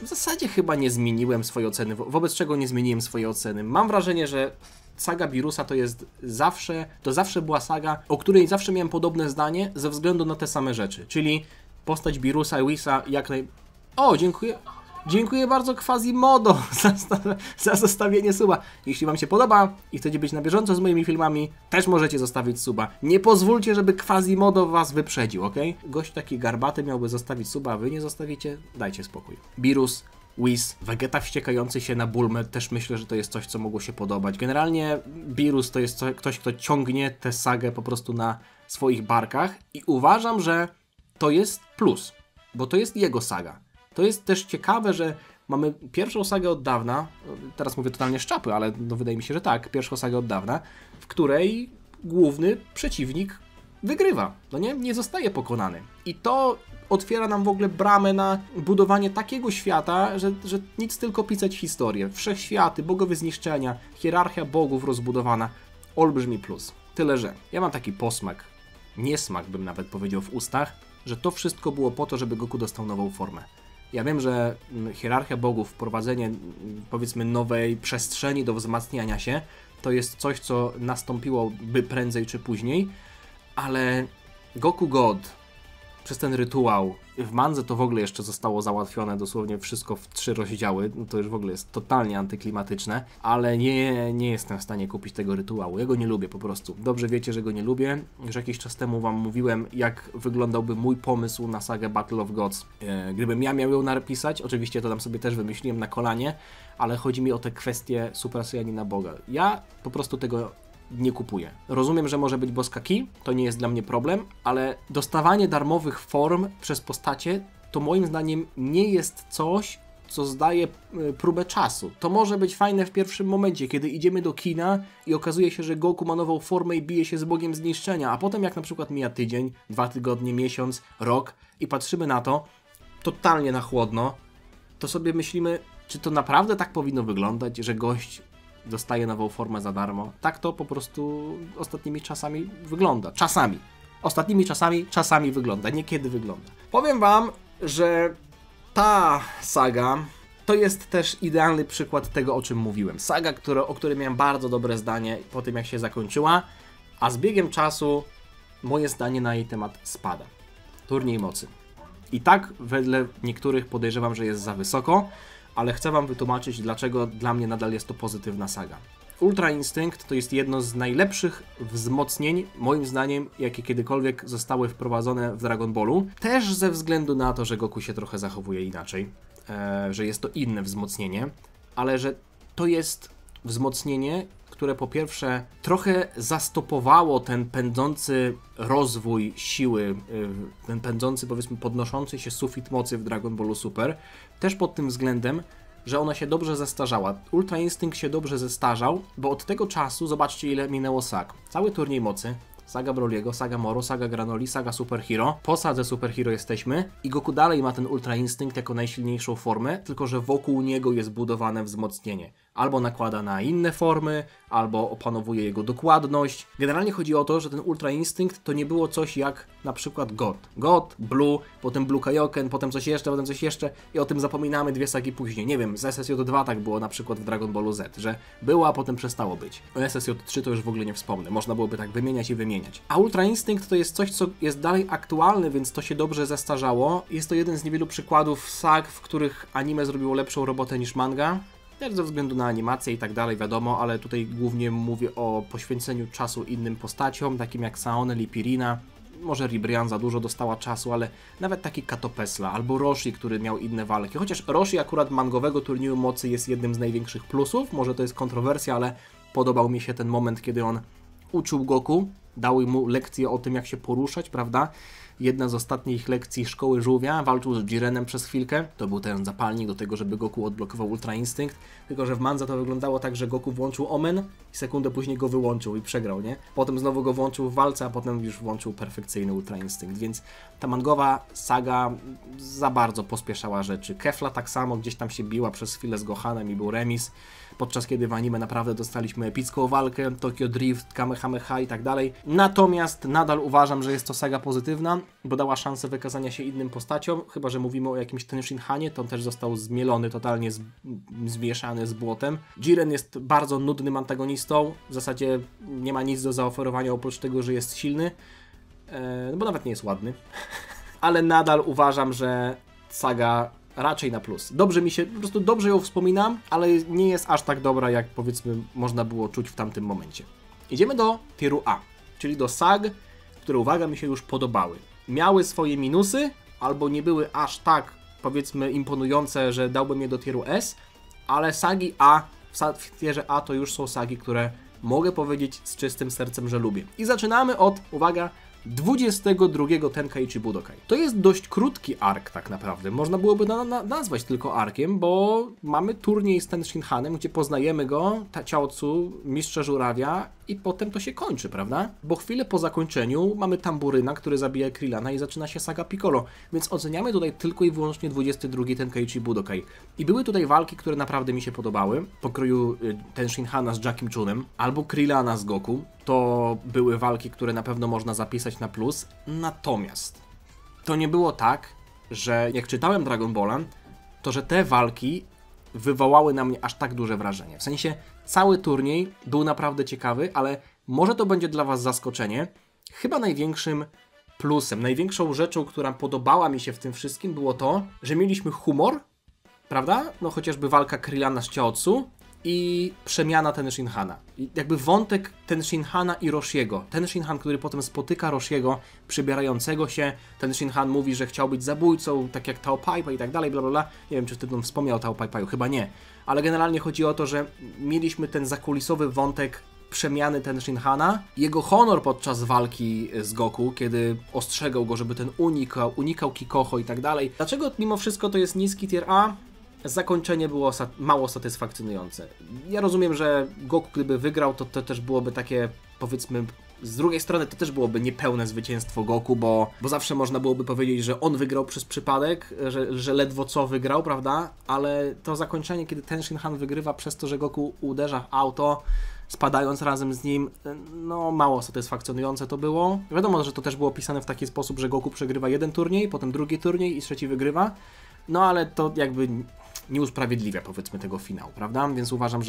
w zasadzie chyba nie zmieniłem swojej oceny, wobec czego nie zmieniłem swojej oceny. Mam wrażenie, że saga Birusa to zawsze była saga, o której zawsze miałem podobne zdanie ze względu na te same rzeczy, czyli postać Birusa i Whisa jak naj... O, dziękuję. Dziękuję bardzo Quasimodo za zostawienie suba. Jeśli wam się podoba i chcecie być na bieżąco z moimi filmami, też możecie zostawić suba. Nie pozwólcie, żeby Quasimodo was wyprzedził, ok? Gość taki garbaty miałby zostawić suba, a wy nie zostawicie? Dajcie spokój. Birus, Whis, Vegeta wściekający się na Bulmę, też myślę, że to jest coś, co mogło się podobać. Generalnie Birus to jest ktoś, kto ciągnie tę sagę po prostu na swoich barkach i uważam, że to jest plus, bo to jest jego saga. To jest też ciekawe, że mamy pierwszą sagę od dawna, teraz mówię totalnie z czapy, ale no wydaje mi się, że tak, pierwszą sagę od dawna, w której główny przeciwnik wygrywa, no nie zostaje pokonany. I to otwiera nam w ogóle bramę na budowanie takiego świata, że nic tylko pisać historię. Wszechświaty, bogowie zniszczenia, hierarchia bogów rozbudowana. Olbrzymi plus. Tyle, że ja mam taki posmak, niesmak bym nawet powiedział w ustach, że to wszystko było po to, żeby Goku dostał nową formę. Ja wiem, że hierarchia bogów, wprowadzenie powiedzmy nowej przestrzeni do wzmacniania się, to jest coś, co nastąpiłoby prędzej czy później, ale Goku God przez ten rytuał, w mandze to w ogóle jeszcze zostało załatwione dosłownie wszystko w 3 rozdziały, no to już w ogóle jest totalnie antyklimatyczne, ale nie jestem w stanie kupić tego rytuału, ja go nie lubię po prostu. Dobrze wiecie, że go nie lubię, już jakiś czas temu wam mówiłem, jak wyglądałby mój pomysł na sagę Battle of Gods. Gdybym ja miał ją napisać, oczywiście to tam sobie też wymyśliłem na kolanie, ale chodzi mi o te kwestie Super Saiyanina Boga. Ja po prostu tego nie kupuję. Rozumiem, że może być boska ki, to nie jest dla mnie problem, ale dostawanie darmowych form przez postacie to moim zdaniem nie jest coś, co zdaje próbę czasu. To może być fajne w pierwszym momencie, kiedy idziemy do kina i okazuje się, że Goku ma nową formę i bije się z Bogiem Zniszczenia, a potem jak na przykład mija tydzień, 2 tygodnie, miesiąc, rok i patrzymy na to totalnie na chłodno, to sobie myślimy, czy to naprawdę tak powinno wyglądać, że gość dostaje nową formę za darmo. Tak to po prostu ostatnimi czasami wygląda. Czasami. Ostatnimi czasami wygląda. Niekiedy wygląda. Powiem wam, że ta saga to jest też idealny przykład tego, o czym mówiłem. Saga, o której miałem bardzo dobre zdanie po tym, jak się zakończyła, a z biegiem czasu moje zdanie na jej temat spada. Turniej mocy. I tak wedle niektórych podejrzewam, że jest za wysoko, ale chcę wam wytłumaczyć, dlaczego dla mnie nadal jest to pozytywna saga. Ultra Instinct to jest jedno z najlepszych wzmocnień, moim zdaniem, jakie kiedykolwiek zostały wprowadzone w Dragon Ballu. Też ze względu na to, że Goku się trochę zachowuje inaczej, że jest to inne wzmocnienie, ale że to jest wzmocnienie, które po pierwsze trochę zastopowało ten pędzący rozwój siły, ten pędzący, powiedzmy, podnoszący się sufit mocy w Dragon Ballu Super, też pod tym względem, że ona się dobrze zestarzała. Ultra Instinct się dobrze zestarzał, bo od tego czasu, zobaczcie ile minęło sag. Cały turniej mocy, saga Broly'ego, saga Moro, saga Granoli, saga Super Hero. Po sadze Super Hero jesteśmy i Goku dalej ma ten Ultra Instinct jako najsilniejszą formę, tylko że wokół niego jest budowane wzmocnienie. Albo nakłada na inne formy, albo opanowuje jego dokładność. Generalnie chodzi o to, że ten Ultra Instinct to nie było coś jak na przykład God, Blue, potem Blue Kaioken, potem coś jeszcze i o tym zapominamy 2 sagi później. Nie wiem, z SSJ2 tak było na przykład w Dragon Ballu Z, że było, a potem przestało być. O SSJ3 to już w ogóle nie wspomnę, można byłoby tak wymieniać i wymieniać. A Ultra Instinct to jest coś, co jest dalej aktualne, więc to się dobrze zestarzało. Jest to jeden z niewielu przykładów sag, w których anime zrobiło lepszą robotę niż manga. Też ze względu na animację i tak dalej, wiadomo, ale tutaj głównie mówię o poświęceniu czasu innym postaciom, takim jak Saone, Lipirina. Może Ribrianne za dużo dostała czasu, ale nawet taki Kato Pesla albo Roshi, który miał inne walki. Chociaż Roshi akurat mangowego turnieju mocy jest jednym z największych plusów, może to jest kontrowersja, ale podobał mi się ten moment, kiedy on uczył Goku, dał mu lekcję o tym, jak się poruszać, prawda? Jedna z ostatnich lekcji Szkoły Żółwia, walczył z Jirenem przez chwilkę, to był ten zapalnik do tego, żeby Goku odblokował Ultra Instinct, tylko że w mandze to wyglądało tak, że Goku włączył Omen i sekundę później go wyłączył i przegrał, nie? Potem znowu go włączył w walce, a potem już włączył perfekcyjny Ultra Instinct, więc ta mangowa saga za bardzo pospieszała rzeczy. Kefla tak samo gdzieś tam się biła przez chwilę z Gohanem i był remis, podczas kiedy w anime naprawdę dostaliśmy epicką walkę, Tokyo Drift, Kamehameha i tak dalej. Natomiast nadal uważam, że jest to saga pozytywna, bo dała szansę wykazania się innym postaciom, chyba że mówimy o jakimś Tenshin Hanie, to on też został zmielony, totalnie zmieszany z błotem. Jiren jest bardzo nudnym antagonistą, w zasadzie nie ma nic do zaoferowania oprócz tego, że jest silny, bo nawet nie jest ładny, ale nadal uważam, że saga raczej na plus. Dobrze mi się, po prostu dobrze ją wspominam, ale nie jest aż tak dobra, jak powiedzmy można było czuć w tamtym momencie. Idziemy do tieru A, czyli do sag, które, uwaga, mi się już podobały. Miały swoje minusy, albo nie były aż tak, powiedzmy, imponujące, że dałbym je do tieru S, ale sagi A, w tierze A to już są sagi, które mogę powiedzieć z czystym sercem, że lubię. I zaczynamy od, uwaga, 22 Tenkaichi Budokai. To jest dość krótki ark tak naprawdę. Można byłoby nazwać tylko arkiem, bo mamy turniej z Tenshin Hanem, gdzie poznajemy go, Chaozu, mistrza żurawia i potem to się kończy, prawda? Bo chwilę po zakończeniu mamy Tamburyna, który zabija Krillana i zaczyna się saga Piccolo, więc oceniamy tutaj tylko i wyłącznie 22 Tenkaichi Budokai. I były tutaj walki, które naprawdę mi się podobały, pokroju Tenshin Hana z Jackiem Chunem, albo Krillana z Goku. To były walki, które na pewno można zapisać na plus. Natomiast to nie było tak, że jak czytałem Dragon Balla, to że te walki wywołały na mnie aż tak duże wrażenie. W sensie cały turniej był naprawdę ciekawy, ale może to będzie dla Was zaskoczenie. Chyba największym plusem, największą rzeczą, która podobała mi się w tym wszystkim, było to, że mieliśmy humor, prawda? No chociażby walka Krillana z Chaozu i przemiana Tenshin Hana. I jakby wątek Tenshin Hana i Roshiego. Tenshin Han, który potem spotyka Roshiego przybierającego się. Tenshin Han mówi, że chciał być zabójcą, tak jak Tao Pai Pai i tak dalej, bla bla bla. Nie wiem, czy wtedy on wspomniał o Tao Pai Paiu, chyba nie. Ale generalnie chodzi o to, że mieliśmy ten zakulisowy wątek przemiany Tenshin Hana. Jego honor podczas walki z Goku, kiedy ostrzegał go, żeby ten unikał Kikoho i tak dalej. Dlaczego mimo wszystko to jest niski tier A? Zakończenie było mało satysfakcjonujące. Ja rozumiem, że Goku gdyby wygrał, to też byłoby takie, powiedzmy, z drugiej strony to też byłoby niepełne zwycięstwo Goku, bo zawsze można byłoby powiedzieć, że on wygrał przez przypadek, że ledwo co wygrał, prawda? Ale to zakończenie, kiedy Tenshin Han wygrywa przez to, że Goku uderza w auto, spadając razem z nim, no mało satysfakcjonujące to było. Wiadomo, że to też było pisane w taki sposób, że Goku przegrywa jeden turniej, potem drugi turniej i trzeci wygrywa. No ale to jakby nie usprawiedliwia, powiedzmy, tego finału, prawda? Więc uważam,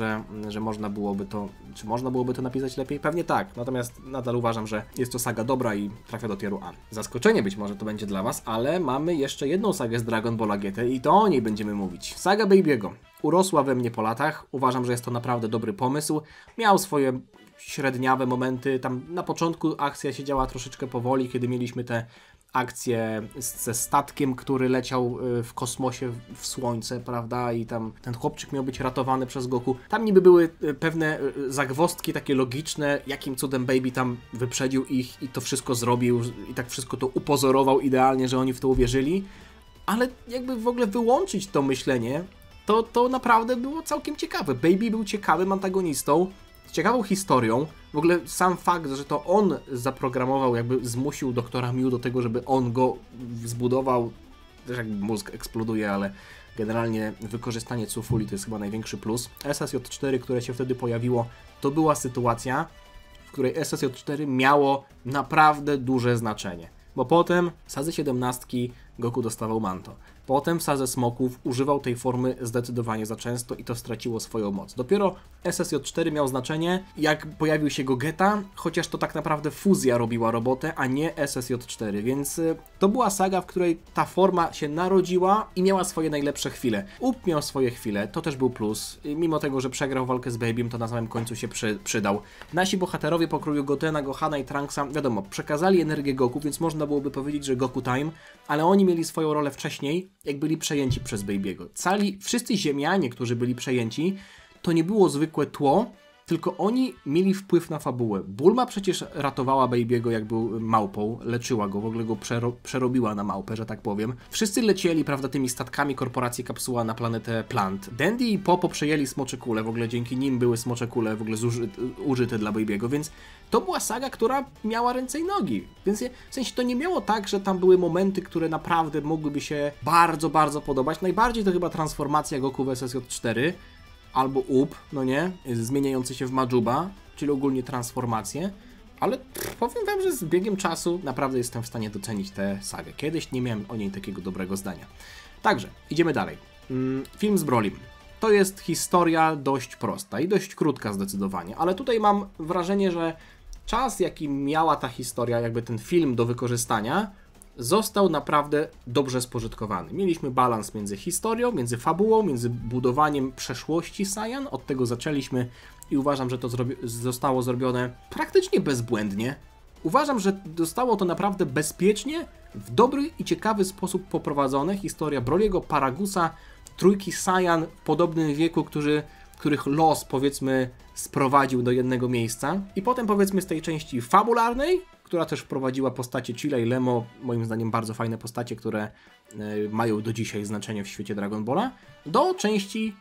że można byłoby to, czy można byłoby to napisać lepiej? Pewnie tak, natomiast nadal uważam, że jest to saga dobra i trafia do tieru A. Zaskoczenie być może to będzie dla Was, ale mamy jeszcze jedną sagę z Dragon Balla GT i to o niej będziemy mówić. Saga Baby'ego. Urosła we mnie po latach, uważam, że jest to naprawdę dobry pomysł. Miał swoje średniawe momenty, tam na początku akcja się działa troszeczkę powoli, kiedy mieliśmy te akcję ze statkiem, który leciał w kosmosie w słońce, prawda, i tam ten chłopczyk miał być ratowany przez Goku. Tam niby były pewne zagwozdki takie logiczne, jakim cudem Baby tam wyprzedził ich i to wszystko zrobił i tak wszystko to upozorował idealnie, że oni w to uwierzyli, ale jakby w ogóle wyłączyć to myślenie, to naprawdę było całkiem ciekawe. Baby był ciekawym antagonistą, z ciekawą historią. W ogóle sam fakt, że to on zaprogramował, jakby zmusił doktora Mew do tego, żeby on go zbudował, też jakby mózg eksploduje, ale generalnie wykorzystanie Cufuli to jest chyba największy plus. SSJ-4, które się wtedy pojawiło, to była sytuacja, w której SSJ-4 miało naprawdę duże znaczenie. Bo potem w Sadze 17 Goku dostawał Manto. Potem w Sadze Smoków używał tej formy zdecydowanie za często i to straciło swoją moc. Dopiero SSJ-4 miał znaczenie, jak pojawił się Gogeta, chociaż to tak naprawdę fuzja robiła robotę, a nie SSJ-4, więc to była saga, w której ta forma się narodziła i miała swoje najlepsze chwile. Up miał swoje chwile, to też był plus. Mimo tego, że przegrał walkę z Babym, to na samym końcu się przydał. Nasi bohaterowie pokroju Gotena, Gohana i Trunksa, wiadomo, przekazali energię Goku, więc można byłoby powiedzieć, że Goku Time, ale oni mieli swoją rolę wcześniej, jak byli przejęci przez Baby'ego. Wszyscy ziemianie, którzy byli przejęci, to nie było zwykłe tło, tylko oni mieli wpływ na fabułę. Bulma przecież ratowała Baby'ego, jak był małpą, leczyła go, w ogóle go przerobiła na małpę, że tak powiem. Wszyscy lecieli, prawda, tymi statkami korporacji Kapsuła na planetę Plant. Dandy i Popo przejęli smocze kule, w ogóle dzięki nim były smocze kule w ogóle użyte dla Baby'ego, więc to była saga, która miała ręce i nogi. Więc w sensie to nie miało tak, że tam były momenty, które naprawdę mogłyby się bardzo, bardzo podobać. Najbardziej to chyba transformacja Goku w SSJ-4, albo Up, no nie, zmieniający się w Majuba, czyli ogólnie transformacje, ale powiem wam, że z biegiem czasu naprawdę jestem w stanie docenić tę sagę. Kiedyś nie miałem o niej takiego dobrego zdania. Także, idziemy dalej. Film z Brolim. To jest historia dość prosta i dość krótka zdecydowanie, ale tutaj mam wrażenie, że czas, jaki miała ta historia, jakby ten film do wykorzystania, został naprawdę dobrze spożytkowany. Mieliśmy balans między historią, między fabułą, między budowaniem przeszłości Saiyan. Od tego zaczęliśmy i uważam, że to zostało zrobione praktycznie bezbłędnie. Uważam, że zostało to naprawdę bezpiecznie, w dobry i ciekawy sposób poprowadzone. Historia Broliego, Paragusa, trójki Saiyan w podobnym wieku, których los, powiedzmy, sprowadził do jednego miejsca. I potem, powiedzmy, z tej części fabularnej, która też wprowadziła postacie Chilla i Lemo, moim zdaniem bardzo fajne postacie, które mają do dzisiaj znaczenie w świecie Dragon Balla, do części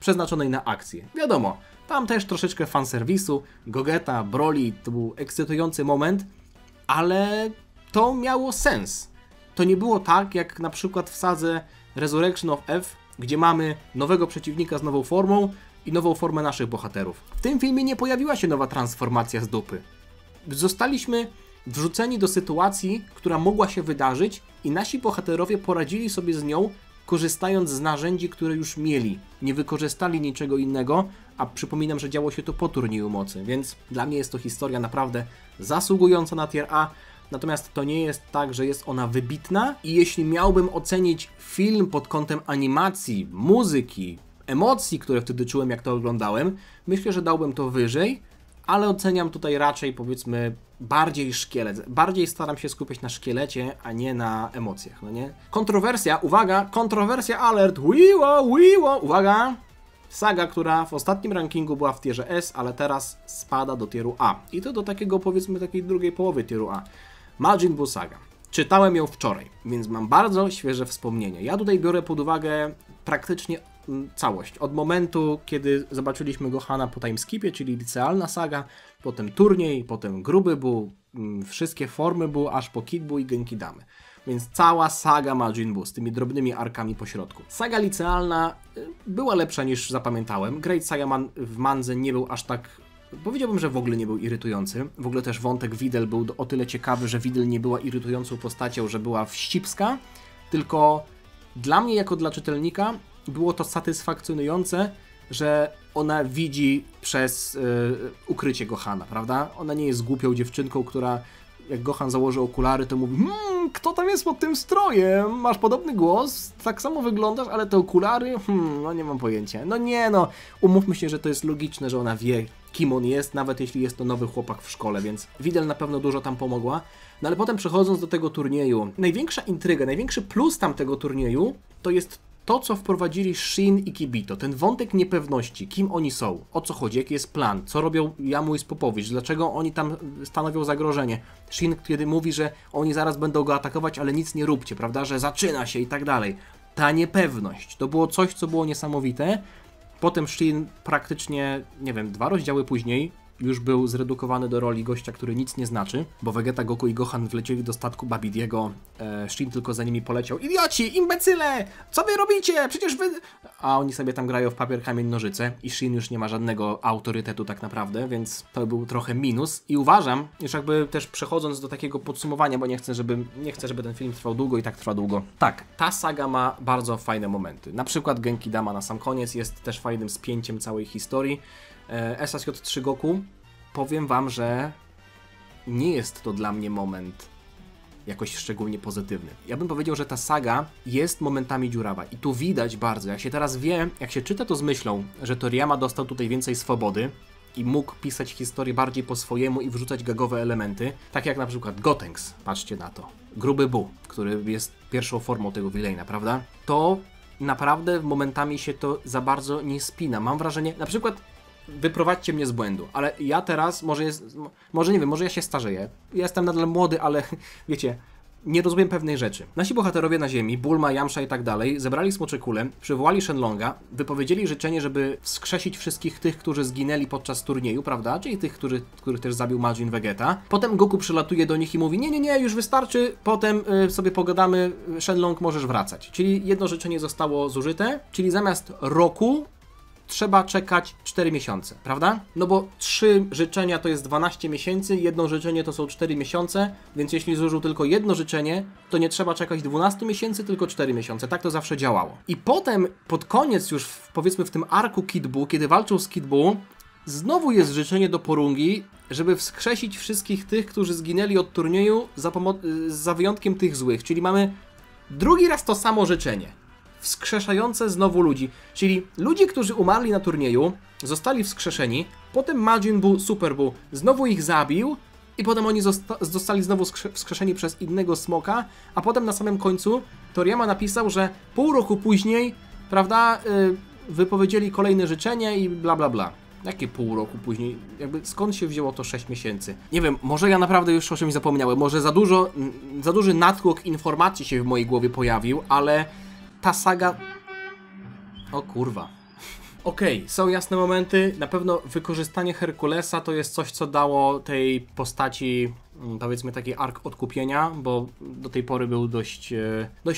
przeznaczonej na akcję. Wiadomo, tam też troszeczkę fanserwisu, Gogeta, Broly, to był ekscytujący moment, ale to miało sens. To nie było tak, jak na przykład w sadze Resurrection of F, gdzie mamy nowego przeciwnika z nową formą i nową formę naszych bohaterów. W tym filmie nie pojawiła się nowa transformacja z dupy. Zostaliśmy wrzuceni do sytuacji, która mogła się wydarzyć i nasi bohaterowie poradzili sobie z nią, korzystając z narzędzi, które już mieli. Nie wykorzystali niczego innego, a przypominam, że działo się to po turnieju mocy, więc dla mnie jest to historia naprawdę zasługująca na tier A, natomiast to nie jest tak, że jest ona wybitna i jeśli miałbym ocenić film pod kątem animacji, muzyki, emocji, które wtedy czułem, jak to oglądałem, myślę, że dałbym to wyżej, ale oceniam tutaj raczej, powiedzmy, bardziej szkielet. Bardziej staram się skupiać na szkielecie, a nie na emocjach, no nie? Kontrowersja, uwaga, kontrowersja alert, wiło, uwaga! Saga, która w ostatnim rankingu była w tierze S, ale teraz spada do tieru A. I to do takiego, powiedzmy, takiej drugiej połowy tieru A. Majin Buu Saga. Czytałem ją wczoraj, więc mam bardzo świeże wspomnienia. Ja tutaj biorę pod uwagę praktycznie całość. Od momentu, kiedy zobaczyliśmy Gohana po timeskipie, czyli licealna saga, potem turniej, potem gruby Buu, wszystkie formy Buu, aż po Kid Buu i Genkidamy. Więc cała saga Majin Buu z tymi drobnymi arkami po środku. Saga licealna była lepsza niż zapamiętałem. Great Saiyaman w mandze nie był aż tak... Powiedziałbym, że w ogóle nie był irytujący. W ogóle też wątek Videl był o tyle ciekawy, że Videl nie była irytującą postacią, że była wścibska, tylko dla mnie jako dla czytelnika było to satysfakcjonujące, że ona widzi przez ukrycie Gohana, prawda? Ona nie jest głupią dziewczynką, która jak Gohan założy okulary, to mówi kto tam jest pod tym strojem? Masz podobny głos, tak samo wyglądasz, ale te okulary? No nie mam pojęcia. No nie no, umówmy się, że to jest logiczne, że ona wie, kim on jest, nawet jeśli jest to nowy chłopak w szkole, więc Videl na pewno dużo tam pomogła. No ale potem przechodząc do tego turnieju, największa intryga, największy plus tamtego turnieju to jest to, co wprowadzili Shin i Kibito, ten wątek niepewności, kim oni są, o co chodzi, jaki jest plan, co robią Yamu i Popowicz, dlaczego oni tam stanowią zagrożenie. Shin, kiedy mówi, że oni zaraz będą go atakować, ale nic nie róbcie, prawda, że zaczyna się i tak dalej. Ta niepewność, to było coś, co było niesamowite. Potem Shin praktycznie, nie wiem, 2 rozdziały później już był zredukowany do roli gościa, który nic nie znaczy, bo Vegeta, Goku i Gohan wlecieli do statku Babidiego, Shin tylko za nimi poleciał. Idioci, imbecyle! Co wy robicie? Przecież wy... A oni sobie tam grają w papier, kamień, nożyce i Shin już nie ma żadnego autorytetu tak naprawdę, więc to był trochę minus. I uważam, już jakby też przechodząc do takiego podsumowania, bo nie chcę, żeby ten film trwał długo i tak trwa długo. Tak, ta saga ma bardzo fajne momenty. Na przykład Genki Dama na sam koniec jest też fajnym spięciem całej historii. SSJ3 Goku, powiem wam, że nie jest to dla mnie moment jakoś szczególnie pozytywny. Ja bym powiedział, że ta saga jest momentami dziurawa i tu widać bardzo, jak się teraz wie, jak się czyta to z myślą, że Toriyama dostał tutaj więcej swobody i mógł pisać historię bardziej po swojemu i wrzucać gagowe elementy, tak jak na przykład Gotenks, patrzcie na to, Gruby Bu, który jest pierwszą formą tego villaina, prawda? To naprawdę momentami się to za bardzo nie spina. Mam wrażenie, na przykład wyprowadźcie mnie z błędu, ale ja teraz, może nie wiem, może ja się starzeję. Ja jestem nadal młody, ale wiecie, nie rozumiem pewnej rzeczy. Nasi bohaterowie na ziemi, Bulma, Yamcha i tak dalej, zebrali smocze kule, przywołali Shenlonga, wypowiedzieli życzenie, żeby wskrzesić wszystkich tych, którzy zginęli podczas turnieju, prawda? Czyli tych, których też zabił Majin Vegeta. Potem Goku przylatuje do nich i mówi, nie, już wystarczy, potem sobie pogadamy, Shenlong, możesz wracać. Czyli jedno życzenie zostało zużyte, czyli zamiast roku trzeba czekać 4 miesiące, prawda? No bo 3 życzenia to jest 12 miesięcy, jedno życzenie to są 4 miesiące, więc jeśli zużył tylko jedno życzenie, to nie trzeba czekać 12 miesięcy, tylko 4 miesiące. Tak to zawsze działało. I potem, pod koniec już, powiedzmy w tym arku Kid Buu, kiedy walczył z Kid Buu, znowu jest życzenie do Porungi, żeby wskrzesić wszystkich tych, którzy zginęli od turnieju za wyjątkiem tych złych. Czyli mamy drugi raz to samo życzenie. Wskrzeszające znowu ludzi. Czyli ludzie, którzy umarli na turnieju, zostali wskrzeszeni, potem Majin Buu, Super Buu znowu ich zabił i potem oni zostali znowu wskrzeszeni przez innego smoka, a potem na samym końcu Toriyama napisał, że pół roku później, prawda, wypowiedzieli kolejne życzenie i bla bla bla. Jakie pół roku później? Jakby skąd się wzięło to 6 miesięcy? Nie wiem, może ja naprawdę już o czymś zapomniałem, może za duży natłok informacji się w mojej głowie pojawił, ale ta saga... O kurwa. Okej, są jasne momenty, na pewno wykorzystanie Herkulesa to jest coś, co dało tej postaci, powiedzmy, taki ark odkupienia, bo do tej pory był dość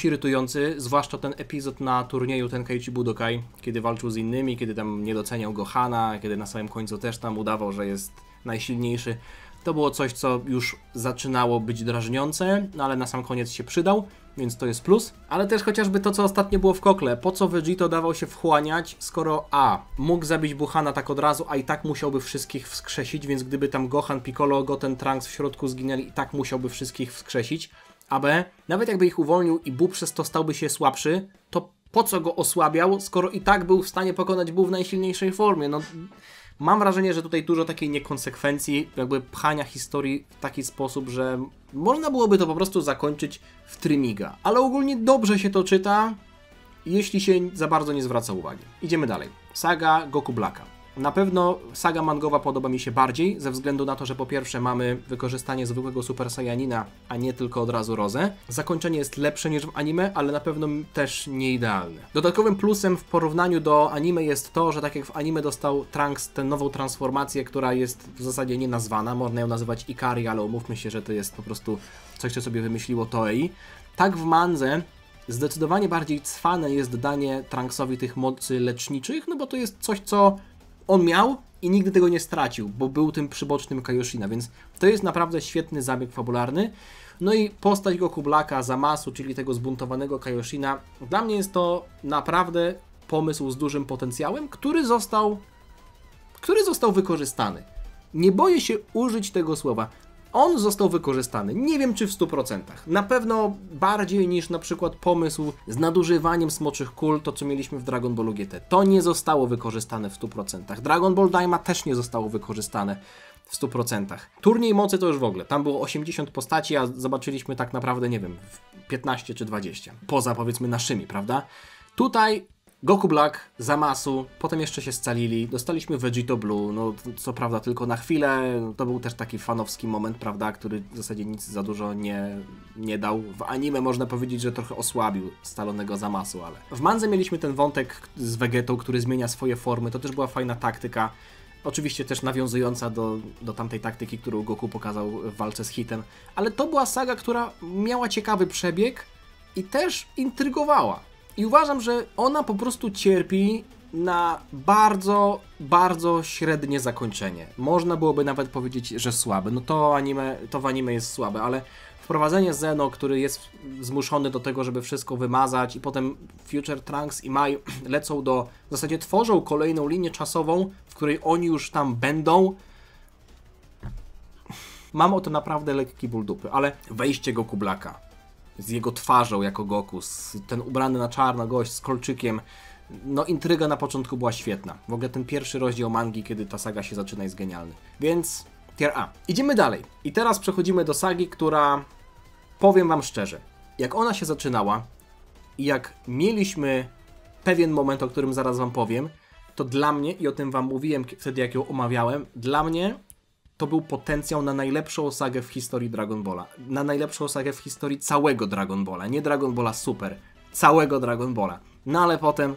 irytujący, zwłaszcza ten epizod na turnieju Tenkaichi Budokai, kiedy walczył z innymi, kiedy tam nie doceniał Gohana, kiedy na samym końcu też tam udawał, że jest najsilniejszy. To było coś, co już zaczynało być drażniące, no ale na sam koniec się przydał, więc to jest plus. Ale też chociażby to, co ostatnio było w kokle. Po co Vegito dawał się wchłaniać, skoro mógł zabić Buchana tak od razu, a i tak musiałby wszystkich wskrzesić, więc gdyby tam Gohan, Piccolo, Goten, Trunks w środku zginęli, i tak musiałby wszystkich wskrzesić. A B, nawet jakby ich uwolnił i Buu przez to stałby się słabszy, to po co go osłabiał, skoro i tak był w stanie pokonać Buu w najsilniejszej formie? No... Mam wrażenie, że tutaj dużo takiej niekonsekwencji, jakby pchania historii w taki sposób, że można byłoby to po prostu zakończyć w trymiga. Ale ogólnie dobrze się to czyta, jeśli się za bardzo nie zwraca uwagi. Idziemy dalej. Saga Goku Blacka. Na pewno saga mangowa podoba mi się bardziej, ze względu na to, że po pierwsze mamy wykorzystanie zwykłego Super Saiyanina, a nie tylko od razu Rozę. Zakończenie jest lepsze niż w anime, ale na pewno też nie idealne. Dodatkowym plusem w porównaniu do anime jest to, że tak jak w anime dostał Trunks tę nową transformację, która jest w zasadzie nienazwana, można ją nazywać Ikari, ale umówmy się, że to jest po prostu coś, co sobie wymyśliło Toei. Tak w mandze zdecydowanie bardziej cwane jest danie Trunksowi tych mocy leczniczych, no bo to jest coś, co on miał i nigdy tego nie stracił, bo był tym przybocznym Kaioshina, więc to jest naprawdę świetny zabieg fabularny. No i postać Goku Blacka, Zamasu, czyli tego zbuntowanego Kaioshina, dla mnie jest to naprawdę pomysł z dużym potencjałem, który został wykorzystany. Nie boję się użyć tego słowa. On został wykorzystany. Nie wiem, czy w 100%. Na pewno bardziej niż na przykład pomysł z nadużywaniem smoczych kul, to co mieliśmy w Dragon Ballu GT. To nie zostało wykorzystane w 100%. Dragon Ball Daima też nie zostało wykorzystane w 100%. Turniej mocy to już w ogóle. Tam było 80 postaci, a zobaczyliśmy tak naprawdę, nie wiem, 15 czy 20. Poza, powiedzmy, naszymi, prawda? Tutaj Goku Black, Zamasu, potem jeszcze się scalili, dostaliśmy Vegito Blue, no co prawda tylko na chwilę, to był też taki fanowski moment, prawda, który w zasadzie nic za dużo nie dał. W anime można powiedzieć, że trochę osłabił stalonego Zamasu, ale w mandze mieliśmy ten wątek z Vegetą, który zmienia swoje formy, to też była fajna taktyka. Oczywiście też nawiązująca do tamtej taktyki, którą Goku pokazał w walce z Hitem, ale to była saga, która miała ciekawy przebieg i też intrygowała. I uważam, że ona po prostu cierpi na bardzo, bardzo średnie zakończenie. Można byłoby nawet powiedzieć, że słabe. No to w anime jest słabe, ale wprowadzenie Zeno, który jest zmuszony do tego, żeby wszystko wymazać i potem Future Trunks i Mai lecą w zasadzie tworzą kolejną linię czasową, w której oni już tam będą. Mam o to naprawdę lekki ból dupy, ale wejście Goku Blacka z jego twarzą jako Goku, ten ubrany na czarno gość z kolczykiem, no intryga na początku była świetna. W ogóle ten pierwszy rozdział mangi, kiedy ta saga się zaczyna, jest genialny. Więc tier A. Idziemy dalej. I teraz przechodzimy do sagi, która, powiem wam szczerze, jak ona się zaczynała i jak mieliśmy pewien moment, o którym zaraz wam powiem, to dla mnie, i o tym wam mówiłem wtedy, jak ją omawiałem, dla mnie to był potencjał na najlepszą sagę w historii Dragon Balla. Na najlepszą sagę w historii całego Dragon Balla. Nie Dragon Balla Super. Całego Dragon Balla. No ale potem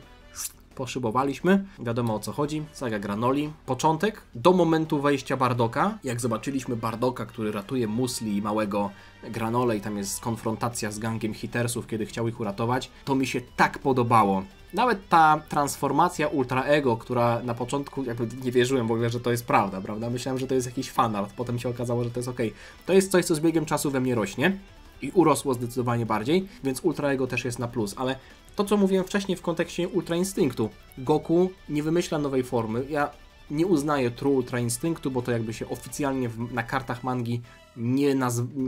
poszybowaliśmy. Wiadomo, o co chodzi. Saga Granoli. Początek do momentu wejścia Bardoka. Jak zobaczyliśmy Bardoka, który ratuje Musli i małego Granole i tam jest konfrontacja z gangiem Hitersów, kiedy chciał ich uratować. To mi się tak podobało. Nawet ta transformacja Ultra Ego, która na początku jakby nie wierzyłem w ogóle, że to jest prawda? Myślałem, że to jest jakiś fanart, potem się okazało, że to jest okej. To jest coś, co z biegiem czasu we mnie rośnie i urosło zdecydowanie bardziej, więc Ultra Ego też jest na plus, ale to, co mówiłem wcześniej w kontekście Ultra Instynktu, Goku nie wymyśla nowej formy. Ja nie uznaję True Ultra Instynktu, bo to jakby się oficjalnie na kartach mangi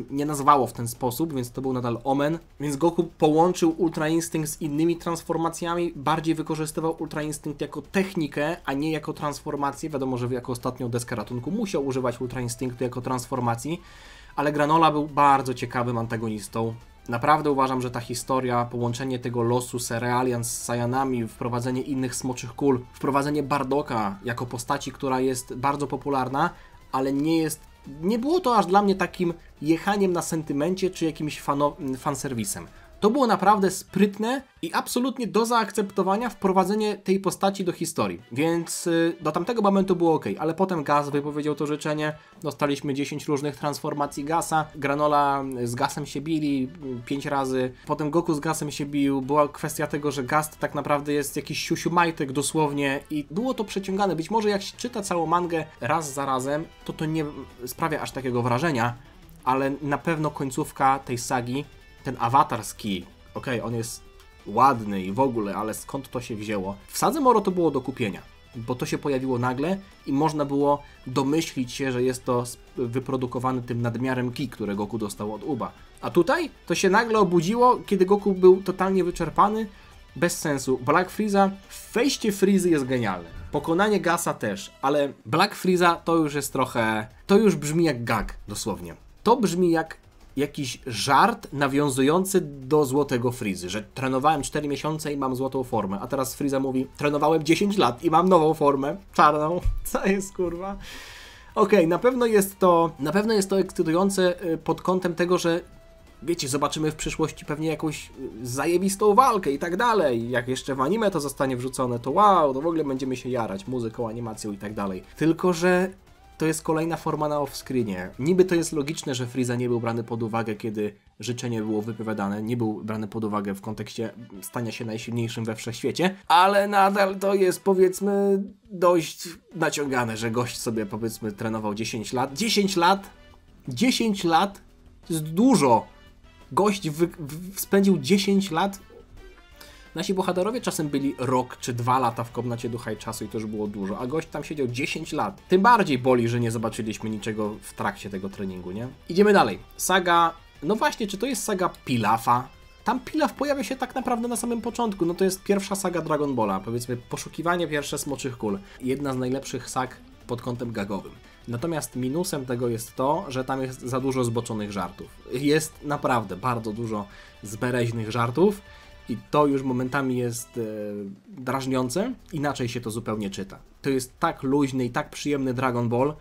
nie nazwało w ten sposób, więc to był nadal Omen. Więc Goku połączył Ultra Instynkt z innymi transformacjami, bardziej wykorzystywał Ultra Instynkt jako technikę, a nie jako transformację. Wiadomo, że jako ostatnią deskę ratunku musiał używać Ultra Instynktu jako transformacji, ale Granola był bardzo ciekawym antagonistą. Naprawdę uważam, że ta historia, połączenie tego losu Cerealian z Saiyanami, wprowadzenie innych smoczych kul, wprowadzenie Bardoka jako postaci, która jest bardzo popularna, ale nie było to aż dla mnie takim jechaniem na sentymencie czy jakimś fanserwisem. To było naprawdę sprytne i absolutnie do zaakceptowania wprowadzenie tej postaci do historii, więc do tamtego momentu było ok, ale potem Gas wypowiedział to życzenie, dostaliśmy 10 różnych transformacji Gasa, Granola z Gasem się bili 5 razy, potem Goku z Gasem się bił, była kwestia tego, że Gas tak naprawdę jest jakiś siusiu-majtek dosłownie i było to przeciągane, być może jak się czyta całą mangę raz za razem, to nie sprawia aż takiego wrażenia, ale na pewno końcówka tej sagi, ten awatar z Ki, okej, on jest ładny i w ogóle, ale skąd to się wzięło? W Sadze Moro to było do kupienia, bo to się pojawiło nagle i można było domyślić się, że jest to wyprodukowane tym nadmiarem Ki, które Goku dostał od Uba. A tutaj to się nagle obudziło, kiedy Goku był totalnie wyczerpany, bez sensu. Black Frieza, wejście Frizy jest genialne. Pokonanie Gasa też, ale Black Frieza to już jest trochę... To już brzmi jak gag, dosłownie. To brzmi jak jakiś żart nawiązujący do Złotego Frizy, że trenowałem 4 miesiące i mam złotą formę, a teraz Friza mówi, trenowałem 10 lat i mam nową formę, czarną. Co jest, kurwa? Okej, na pewno jest to ekscytujące pod kątem tego, że wiecie, zobaczymy w przyszłości pewnie jakąś zajebistą walkę i tak dalej. Jak jeszcze w anime to zostanie wrzucone, to wow, to w ogóle będziemy się jarać muzyką, animacją i tak dalej. Tylko że to jest kolejna forma na off-screenie. Niby to jest logiczne, że Frieza nie był brany pod uwagę, kiedy życzenie było wypowiadane, nie był brany pod uwagę w kontekście stania się najsilniejszym we wszechświecie, ale nadal to jest, powiedzmy, dość naciągane, że gość sobie, powiedzmy, trenował 10 lat. 10 lat? 10 lat? To jest dużo! Gość spędził 10 lat Nasi bohaterowie czasem byli rok czy 2 lata w komnacie ducha i czasu i to już było dużo, a gość tam siedział 10 lat. Tym bardziej boli, że nie zobaczyliśmy niczego w trakcie tego treningu, nie? Idziemy dalej. Saga, no właśnie, czy to jest saga Pilafa? Tam Pilaf pojawia się tak naprawdę na samym początku, no to jest pierwsza saga Dragon Balla, powiedzmy poszukiwanie pierwsze smoczych kul. Jedna z najlepszych sag pod kątem gagowym. Natomiast minusem tego jest to, że tam jest za dużo zboczonych żartów. Jest naprawdę bardzo dużo zbereźnych żartów i to już momentami jest drażniące, inaczej się to zupełnie czyta. To jest tak luźny i tak przyjemny Dragon Ball,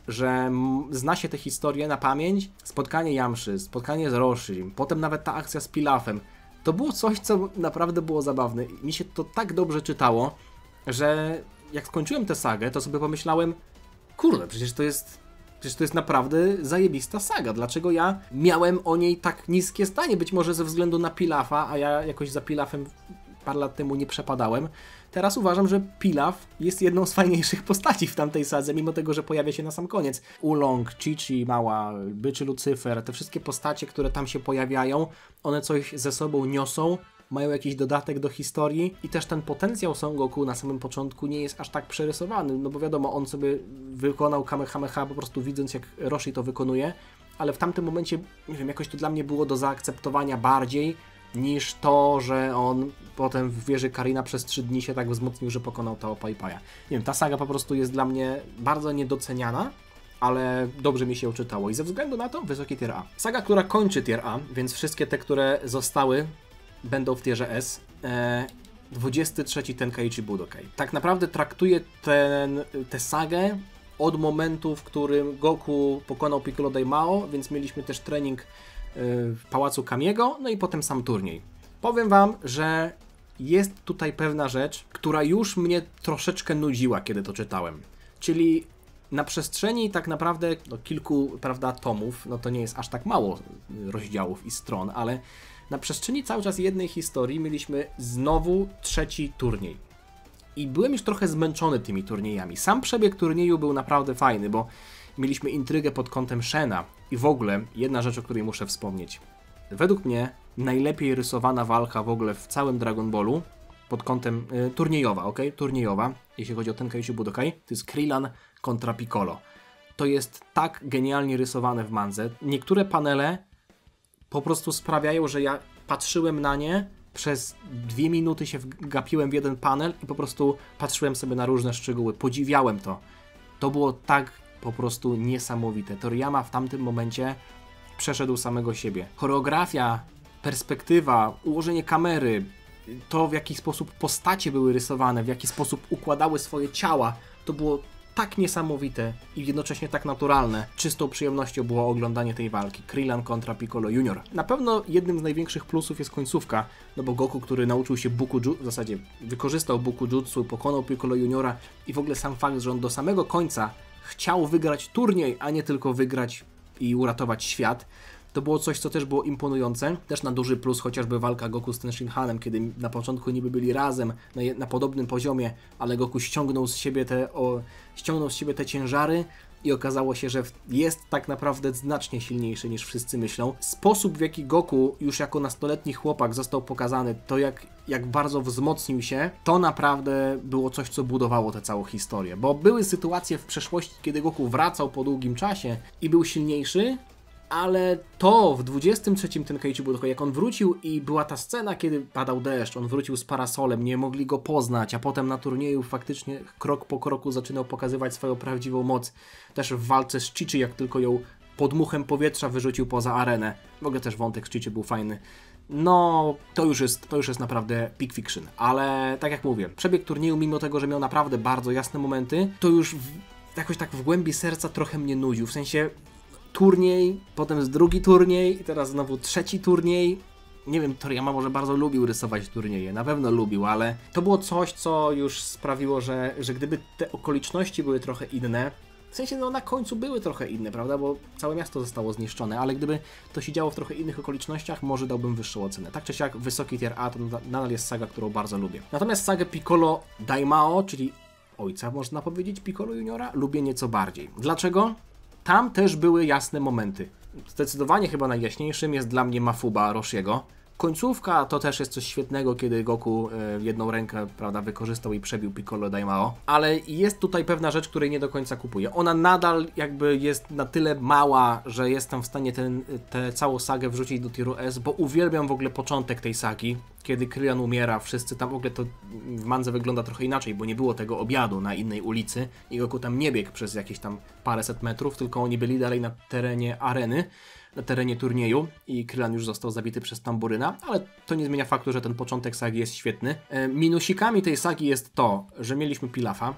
że zna się tę historię na pamięć. Spotkanie Yamszy, spotkanie z Roshi, potem nawet ta akcja z Pilafem. To było coś, co naprawdę było zabawne. Mi się to tak dobrze czytało, że jak skończyłem tę sagę, to sobie pomyślałem, kurde, przecież to jest naprawdę zajebista saga. Dlaczego ja miałem o niej tak niskie zdanie? Być może ze względu na Pilafa, a ja jakoś za Pilafem parę lat temu nie przepadałem. Teraz uważam, że Pilaf jest jedną z fajniejszych postaci w tamtej sadze, mimo tego, że pojawia się na sam koniec. Ulong, Chi-Chi, Mała, Byczy Lucyfer, te wszystkie postacie, które tam się pojawiają, one coś ze sobą niosą, mają jakiś dodatek do historii i też ten potencjał Son Goku na samym początku nie jest aż tak przerysowany, no bo wiadomo, on sobie wykonał Kamehameha po prostu widząc, jak Roshi to wykonuje, ale w tamtym momencie, nie wiem, jakoś to dla mnie było do zaakceptowania bardziej niż to, że on potem w wieży Karina przez 3 dni się tak wzmocnił, że pokonał Tao Pai Paia. Nie wiem, ta saga po prostu jest dla mnie bardzo niedoceniana, ale dobrze mi się ją czytało i ze względu na to wysoki tier A. Saga, która kończy tier A, więc wszystkie te, które zostały, będą w tierze S. 23 Tenkaichi Budokai. Tak naprawdę traktuje tę sagę od momentu, w którym Goku pokonał Piccolo Daimao, więc mieliśmy też trening w Pałacu Kamiego, no i potem sam turniej. Powiem wam, że jest tutaj pewna rzecz, która już mnie troszeczkę nudziła, kiedy to czytałem. Czyli na przestrzeni tak naprawdę kilku, prawda, tomów, no to nie jest aż tak mało rozdziałów i stron, ale na przestrzeni cały czas jednej historii mieliśmy znowu 3. turniej. I byłem już trochę zmęczony tymi turniejami. Sam przebieg turnieju był naprawdę fajny, bo mieliśmy intrygę pod kątem Shena. I w ogóle jedna rzecz, o której muszę wspomnieć. Według mnie najlepiej rysowana walka w ogóle w całym Dragon Ballu pod kątem turniejowa, ok? Turniejowa, jeśli chodzi o Tenkaichi Budokai, to jest Krillin kontra Piccolo. To jest tak genialnie rysowane w mandze. Niektóre panele po prostu sprawiają, że ja patrzyłem na nie, przez 2 minuty się wgapiłem w jeden panel i po prostu patrzyłem sobie na różne szczegóły. Podziwiałem to. To było tak po prostu niesamowite. Toriyama w tamtym momencie przeszedł samego siebie. Choreografia, perspektywa, ułożenie kamery, to w jaki sposób postacie były rysowane, w jaki sposób układały swoje ciała, to było tak niesamowite i jednocześnie tak naturalne. Czystą przyjemnością było oglądanie tej walki. Krillin kontra Piccolo Junior. Na pewno jednym z największych plusów jest końcówka, no bo Goku, który nauczył się Bukujutsu, w zasadzie wykorzystał Bukujutsu, pokonał Piccolo Juniora i w ogóle sam fakt, że on do samego końca chciał wygrać turniej, a nie tylko wygrać i uratować świat, to było coś, co też było imponujące. Też na duży plus chociażby walka Goku z Tenshinhanem, kiedy na początku niby byli razem, na podobnym poziomie, ale Goku ściągnął z siebie te ciężary i okazało się, że jest tak naprawdę znacznie silniejszy niż wszyscy myślą. Sposób, w jaki Goku już jako nastoletni chłopak został pokazany, to jak bardzo wzmocnił się, to naprawdę było coś, co budowało tę całą historię. Bo były sytuacje w przeszłości, kiedy Goku wracał po długim czasie i był silniejszy, ale to w 23 Tenkaichi Budokai, jak on wrócił i była ta scena, kiedy padał deszcz, on wrócił z parasolem, nie mogli go poznać, a potem na turnieju faktycznie krok po kroku zaczynał pokazywać swoją prawdziwą moc. Też w walce z Chi-Chi, jak tylko ją podmuchem powietrza wyrzucił poza arenę. W ogóle też wątek z Chi-Chi był fajny. No, to już jest naprawdę peak fiction, ale tak jak mówię, przebieg turnieju, mimo tego, że miał naprawdę bardzo jasne momenty, to już jakoś tak w głębi serca trochę mnie nudził, w sensie turniej, potem drugi turniej i teraz znowu 3. turniej. Nie wiem, Toriyama może bardzo lubił rysować turnieje, na pewno lubił, ale to było coś, co już sprawiło, że gdyby te okoliczności były trochę inne, w sensie no na końcu były trochę inne, prawda, bo całe miasto zostało zniszczone, ale gdyby to się działo w trochę innych okolicznościach, może dałbym wyższą ocenę. Tak czy siak wysoki tier A to nadal jest saga, którą bardzo lubię. Natomiast sagę Piccolo Daimao, czyli ojca można powiedzieć Piccolo Juniora, lubię nieco bardziej. Dlaczego? Tam też były jasne momenty. Zdecydowanie chyba najjaśniejszym jest dla mnie Mafuba Roshiego. Końcówka to też jest coś świetnego, kiedy Goku jedną rękę, prawda, wykorzystał i przebił Piccolo Daimao, ale jest tutaj pewna rzecz, której nie do końca kupuję. Ona nadal jakby jest na tyle mała, że jestem w stanie tę całą sagę wrzucić do tieru S, bo uwielbiam w ogóle początek tej sagi, kiedy Krillin umiera, wszyscy tam w ogóle to w mandze wygląda trochę inaczej, bo nie było tego obiadu na innej ulicy i Goku tam nie biegł przez jakieś tam paręset metrów, tylko oni byli dalej na terenie areny, na terenie turnieju i Krillin już został zabity przez Tamburyna, ale to nie zmienia faktu, że ten początek sagi jest świetny. Minusikami tej sagi jest to, że mieliśmy Pilafa.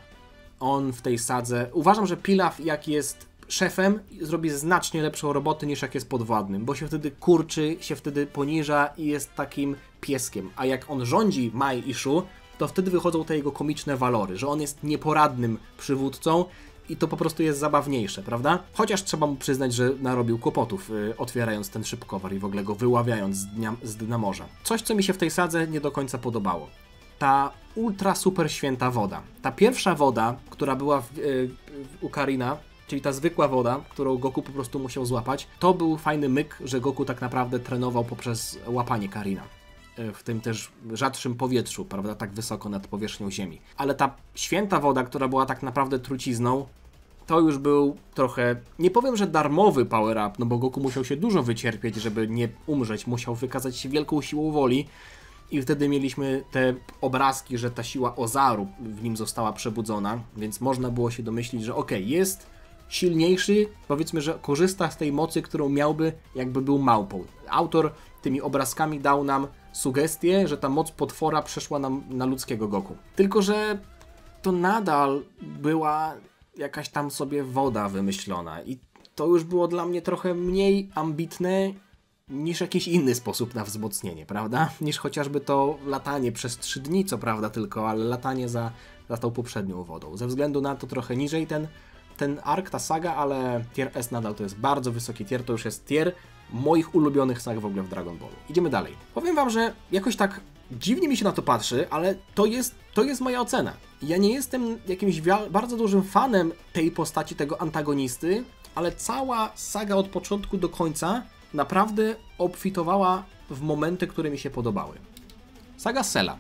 On w tej sadze... Uważam, że Pilaf jak jest szefem zrobi znacznie lepszą robotę niż jak jest podwładnym, bo się wtedy kurczy, się wtedy poniża i jest takim pieskiem. A jak on rządzi Mai i Shu, to wtedy wychodzą te jego komiczne walory, że on jest nieporadnym przywódcą i to po prostu jest zabawniejsze, prawda? Chociaż trzeba mu przyznać, że narobił kłopotów, otwierając ten szybkowar i w ogóle go wyławiając z dna morza. Coś, co mi się w tej sadze nie do końca podobało. Ta ultra super święta woda. Ta pierwsza woda, która była u Karina, czyli ta zwykła woda, którą Goku po prostu musiał złapać, to był fajny myk, że Goku tak naprawdę trenował poprzez łapanie Karina. W tym też rzadszym powietrzu, prawda, tak wysoko nad powierzchnią ziemi. Ale ta święta woda, która była tak naprawdę trucizną, to już był trochę, nie powiem, że darmowy power-up, no bo Goku musiał się dużo wycierpieć, żeby nie umrzeć, musiał wykazać się wielką siłą woli i wtedy mieliśmy te obrazki, że ta siła Ozaru w nim została przebudzona, więc można było się domyślić, że okej, jest silniejszy, powiedzmy, że korzysta z tej mocy, którą miałby, jakby był małpą. Autor tymi obrazkami dał nam sugestię, że ta moc potwora przeszła nam na ludzkiego Goku. Tylko że to nadal była jakaś tam sobie woda wymyślona i to już było dla mnie trochę mniej ambitne niż jakiś inny sposób na wzmocnienie, prawda? Niż chociażby to latanie przez 3 dni, co prawda tylko, ale latanie za tą poprzednią wodą. Ze względu na to trochę niżej ten ark, ta saga, ale tier S nadal to jest bardzo wysoki tier, to już jest tier moich ulubionych sag w ogóle w Dragon Ballu. Idziemy dalej. Powiem wam, że jakoś tak dziwnie mi się na to patrzy, ale to jest moja ocena. Ja nie jestem jakimś bardzo dużym fanem tej postaci, tego antagonisty, ale cała saga od początku do końca naprawdę obfitowała w momenty, które mi się podobały. Saga Cella.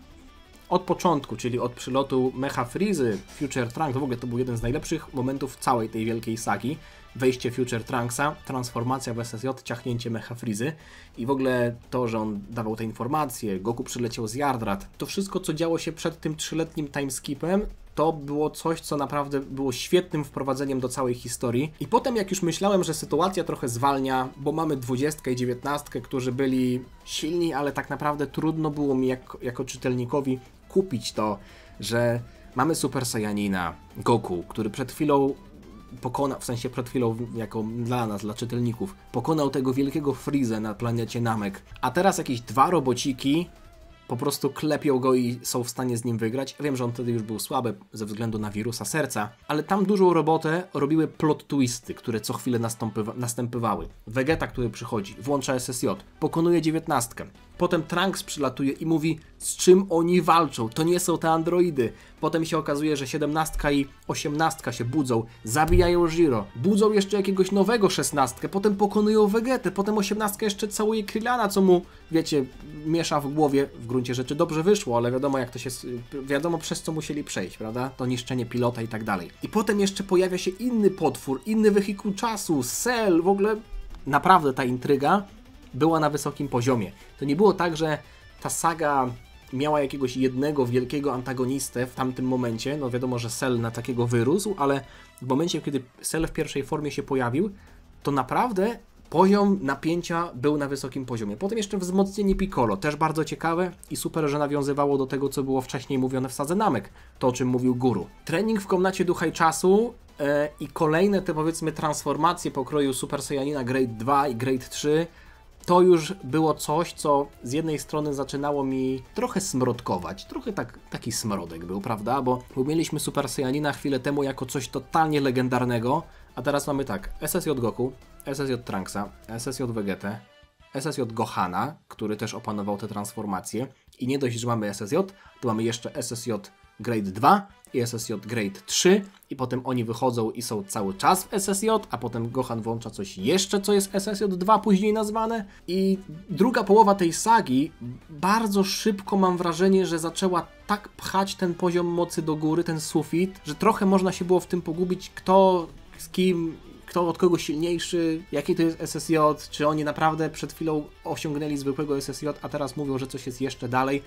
Od początku, czyli od przylotu Mecha Freezy, Future Trunks, w ogóle to był jeden z najlepszych momentów całej tej wielkiej sagi. Wejście Future Trunksa, transformacja w SSJ, ciachnięcie Mecha Freezy i w ogóle to, że on dawał te informacje, Goku przyleciał z Yardrat, to wszystko, co działo się przed tym 3-letnim timeskipem, to było coś, co naprawdę było świetnym wprowadzeniem do całej historii. I potem, jak już myślałem, że sytuacja trochę zwalnia, bo mamy 20 i 19, którzy byli silni, ale tak naprawdę trudno było mi jako czytelnikowi kupić to, że mamy Super Saiyanina, Goku, który przed chwilą pokonał, w sensie przed chwilą, jako dla nas, dla czytelników, pokonał tego wielkiego Freezę na planecie Namek, a teraz jakieś 2 robociki po prostu klepią go i są w stanie z nim wygrać. Wiem, że on wtedy już był słaby ze względu na wirusa serca, ale tam dużą robotę robiły plot twisty, które co chwilę następowały. Vegeta, który przychodzi, włącza SSJ, pokonuje 19. Potem Trunks przylatuje i mówi, z czym oni walczą, to nie są te androidy. Potem się okazuje, że 17 i 18 się budzą, zabijają Zero, budzą jeszcze jakiegoś nowego 16, potem pokonują Vegetę, potem 18 jeszcze całuje Krillana, co mu, wiecie, miesza w głowie. W gruncie rzeczy dobrze wyszło, ale wiadomo jak to się, wiadomo przez co musieli przejść, prawda? To niszczenie pilota i tak dalej. I potem jeszcze pojawia się inny potwór, inny wehikuł czasu, Cell, w ogóle naprawdę ta intryga była na wysokim poziomie. To nie było tak, że ta saga miała jakiegoś jednego wielkiego antagonistę w tamtym momencie. No wiadomo, że Cell na takiego wyrósł, ale w momencie, kiedy Cell w pierwszej formie się pojawił, to naprawdę poziom napięcia był na wysokim poziomie. Potem jeszcze wzmocnienie Piccolo, też bardzo ciekawe i super, że nawiązywało do tego, co było wcześniej mówione w sadze Namek. To, o czym mówił Guru. Trening w komnacie Ducha i Czasu i kolejne te, powiedzmy, transformacje pokroju Super Saiyanina Grade 2 i Grade 3, to już było coś, co z jednej strony zaczynało mi trochę smrodkować, trochę taki smrodek był, prawda, bo mieliśmy Super Saiyanina chwilę temu jako coś totalnie legendarnego, a teraz mamy tak, SSJ Goku, SSJ Trunksa, SSJ Vegetę, SSJ Gohana, który też opanował te transformacje i nie dość, że mamy SSJ, to mamy jeszcze SSJ Grade 2 i SSJ Grade 3 i potem oni wychodzą i są cały czas w SSJ, a potem Gohan włącza coś jeszcze, co jest SSJ 2 później nazwane i druga połowa tej sagi bardzo szybko mam wrażenie, że zaczęła tak pchać ten poziom mocy do góry, ten sufit, że trochę można się było w tym pogubić, kto z kim, kto od kogo silniejszy, jaki to jest SSJ, czy oni naprawdę przed chwilą osiągnęli zwykłego SSJ, a teraz mówią, że coś jest jeszcze dalej.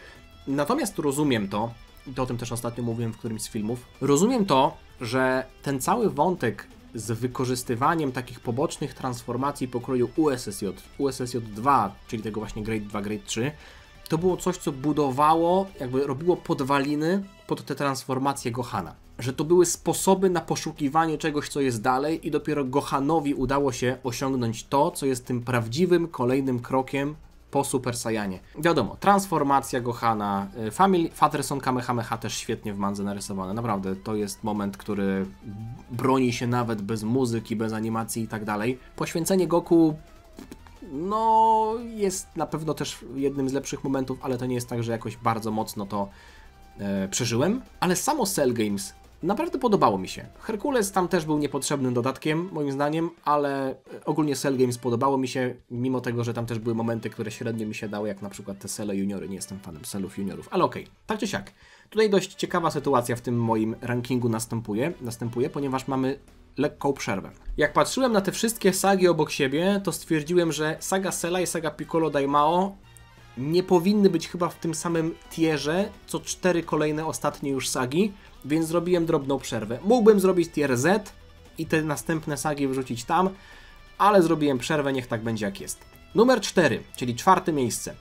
Natomiast rozumiem to, i to o tym też ostatnio mówiłem w którymś z filmów, rozumiem to, że ten cały wątek z wykorzystywaniem takich pobocznych transformacji pokroju USSJ, USSJ 2, czyli tego właśnie Grade 2, Grade 3, to było coś, co budowało, jakby robiło podwaliny pod te transformacje Gohana. Że to były sposoby na poszukiwanie czegoś, co jest dalej i dopiero Gohanowi udało się osiągnąć to, co jest tym prawdziwym kolejnym krokiem po Super Saiyanie. Wiadomo, transformacja Gohana, Fatherson Kamehameha też świetnie w mandze narysowane. Naprawdę, to jest moment, który broni się nawet bez muzyki, bez animacji i tak dalej. Poświęcenie Goku no jest na pewno też jednym z lepszych momentów, ale to nie jest tak, że jakoś bardzo mocno to przeżyłem. Ale samo Cell Games naprawdę podobało mi się. Herkules tam też był niepotrzebnym dodatkiem, moim zdaniem, ale ogólnie Cell Games podobało mi się, mimo tego, że tam też były momenty, które średnio mi się dały, jak na przykład te Celle Juniory. Nie jestem fanem Cellów Juniorów, ale okej. Tak czy siak. Tutaj dość ciekawa sytuacja w tym moim rankingu następuje, ponieważ mamy lekką przerwę. Jak patrzyłem na te wszystkie sagi obok siebie, to stwierdziłem, że saga Cella i saga Piccolo Daimao nie powinny być chyba w tym samym tierze, co 4 kolejne ostatnie już sagi, więc zrobiłem drobną przerwę. Mógłbym zrobić tier Z i te następne sagi wrzucić tam, ale zrobiłem przerwę, niech tak będzie jak jest. Numer 4, czyli 4. miejsce.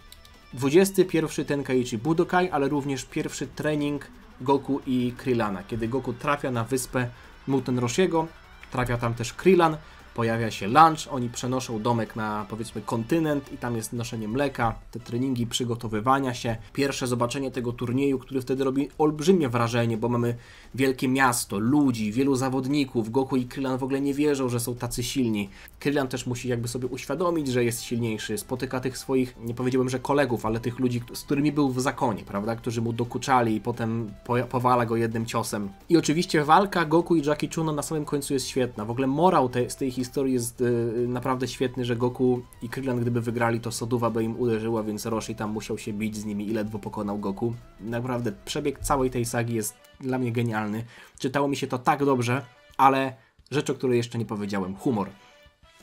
21. Tenkaichi Budokai, ale również pierwszy trening Goku i Krillana, kiedy Goku trafia na wyspę Muten Roshiego, trafia tam też Krillan, pojawia się lunch, oni przenoszą domek na, powiedzmy, kontynent i tam jest noszenie mleka, te treningi przygotowywania się, pierwsze zobaczenie tego turnieju, który wtedy robi olbrzymie wrażenie, bo mamy wielkie miasto, ludzi, wielu zawodników, Goku i Krillan w ogóle nie wierzą, że są tacy silni. Krillan też musi jakby sobie uświadomić, że jest silniejszy, spotyka tych swoich, nie powiedziałbym, że kolegów, ale tych ludzi, z którymi był w zakonie, prawda, którzy mu dokuczali i potem powala go jednym ciosem. I oczywiście walka Goku i Jackie Chuno na samym końcu jest świetna, w ogóle morał z tej historii jest naprawdę świetny, że Goku i Krillan, gdyby wygrali, to Soduwa by im uderzyła, więc Roshi tam musiał się bić z nimi i ledwo pokonał Goku. Naprawdę przebieg całej tej sagi jest dla mnie genialny. Czytało mi się to tak dobrze, ale rzecz, o której jeszcze nie powiedziałem, humor.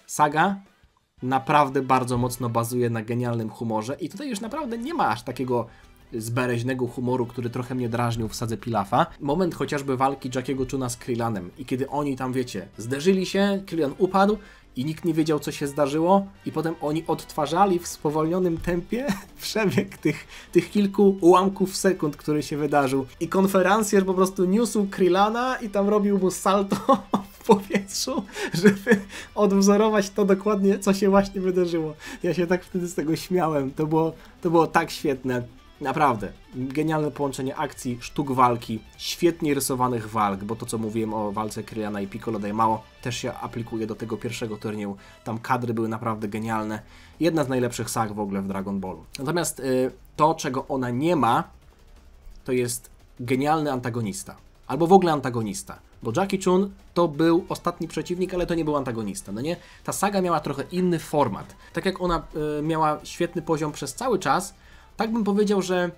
Saga naprawdę bardzo mocno bazuje na genialnym humorze i tutaj już naprawdę nie ma aż takiego zbereźnego humoru, który trochę mnie drażnił w sadze Pilafa. Moment chociażby walki Jackiego Chuna z Krillanem i kiedy oni tam, wiecie, zderzyli się, Krillan upadł i nikt nie wiedział, co się zdarzyło i potem oni odtwarzali w spowolnionym tempie przebieg tych kilku ułamków sekund, który się wydarzył. I konferencjer po prostu niósł Krillana i tam robił mu salto w powietrzu, żeby odwzorować to dokładnie, co się właśnie wydarzyło. Ja się tak wtedy z tego śmiałem. To było tak świetne. Naprawdę, genialne połączenie akcji, sztuk walki, świetnie rysowanych walk, bo to co mówiłem o walce Krillana i Piccolo Daimao też się aplikuje do tego pierwszego turnieju. Tam kadry były naprawdę genialne. Jedna z najlepszych sag w ogóle w Dragon Ballu. Natomiast to, czego ona nie ma, to jest genialny antagonista. Albo w ogóle antagonista. Bo Jackie Chun to był ostatni przeciwnik, ale to nie był antagonista, no nie? Ta saga miała trochę inny format. Tak jak ona miała świetny poziom przez cały czas, tak bym powiedział, że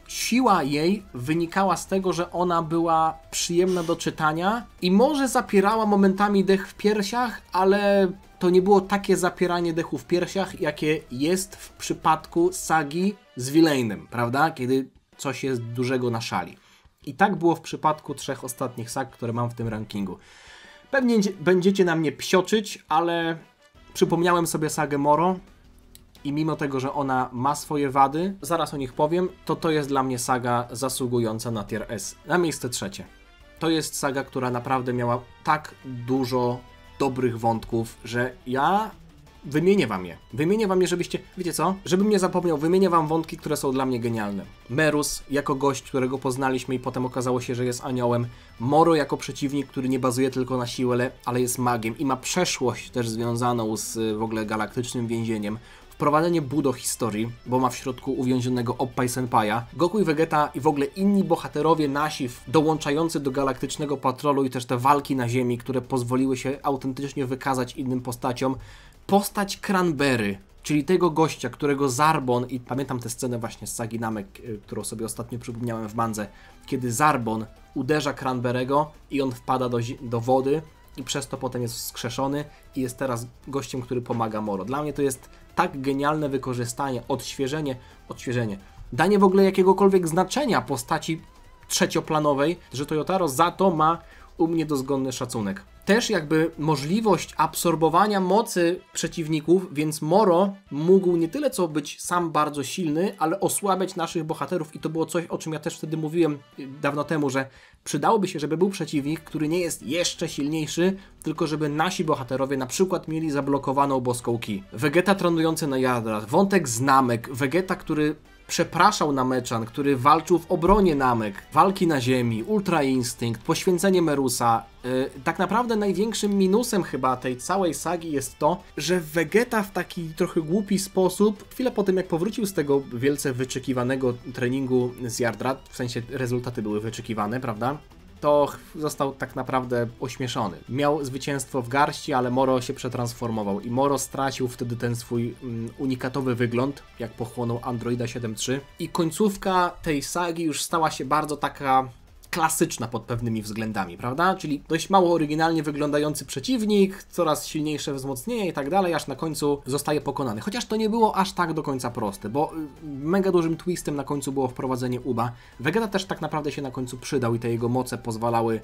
siła jej wynikała z tego, że ona była przyjemna do czytania i może zapierała momentami dech w piersiach, ale to nie było takie zapieranie dechu w piersiach, jakie jest w przypadku sagi z Villainem, prawda? Kiedy coś jest dużego na szali. I tak było w przypadku 3 ostatnich sag, które mam w tym rankingu. Pewnie będziecie na mnie psioczyć, ale przypomniałem sobie sagę Moro. I mimo tego, że ona ma swoje wady, zaraz o nich powiem, to jest dla mnie saga zasługująca na tier S. Na miejsce 3. To jest saga, która naprawdę miała tak dużo dobrych wątków, że ja wymienię wam je. Wymienię wam je, żebyście... Wiecie co? Żebym nie zapomniał, wymienię wam wątki, które są dla mnie genialne. Merus jako gość, którego poznaliśmy i potem okazało się, że jest aniołem. Moro jako przeciwnik, który nie bazuje tylko na siłę, ale jest magiem i ma przeszłość też związaną z w ogóle galaktycznym więzieniem. wprowadzenie Bu do historii, bo ma w środku uwięzionego Oppai Senpaia. Goku i Vegeta i w ogóle inni bohaterowie nasi dołączający do Galaktycznego Patrolu i też te walki na Ziemi, które pozwoliły się autentycznie wykazać innym postaciom. Postać Cranberry, czyli tego gościa, którego Zarbon, i pamiętam tę scenę właśnie z sagi Namek, którą sobie ostatnio przypomniałem w mandze, kiedy Zarbon uderza Cranberry'ego i on wpada do wody i przez to potem jest wskrzeszony i jest teraz gościem, który pomaga Moro. Dla mnie to jest tak genialne wykorzystanie, odświeżenie, danie w ogóle jakiegokolwiek znaczenia postaci trzecioplanowej, że Toyotaro za to ma u mnie dozgonny szacunek. Też jakby możliwość absorbowania mocy przeciwników, więc Moro mógł nie tyle co być sam bardzo silny, ale osłabiać naszych bohaterów i to było coś, o czym ja też wtedy mówiłem dawno temu, że przydałoby się, żeby był przeciwnik, który nie jest jeszcze silniejszy, tylko żeby nasi bohaterowie na przykład mieli zablokowaną boską ki. Vegeta trenujący na Yardrat, wątek z Namek, Vegeta, który przepraszał Nameczan, który walczył w obronie Namek, walki na ziemi, Ultra Instynkt, poświęcenie Merusa. Tak naprawdę największym minusem chyba tej całej sagi jest to, że Vegeta w taki trochę głupi sposób, chwilę po tym jak powrócił z tego wielce wyczekiwanego treningu z Yardrat, w sensie rezultaty były wyczekiwane, prawda? To został tak naprawdę ośmieszony. Miał zwycięstwo w garści, ale Moro się przetransformował i Moro stracił wtedy ten swój unikatowy wygląd, jak pochłonął Androida 7.3 i końcówka tej sagi już stała się bardzo taka klasyczna pod pewnymi względami, prawda? Czyli dość mało oryginalnie wyglądający przeciwnik, coraz silniejsze wzmocnienie i tak dalej, aż na końcu zostaje pokonany. Chociaż to nie było aż tak do końca proste, bo mega dużym twistem na końcu było wprowadzenie Uba. Vegeta też tak naprawdę się na końcu przydał i te jego moce pozwalały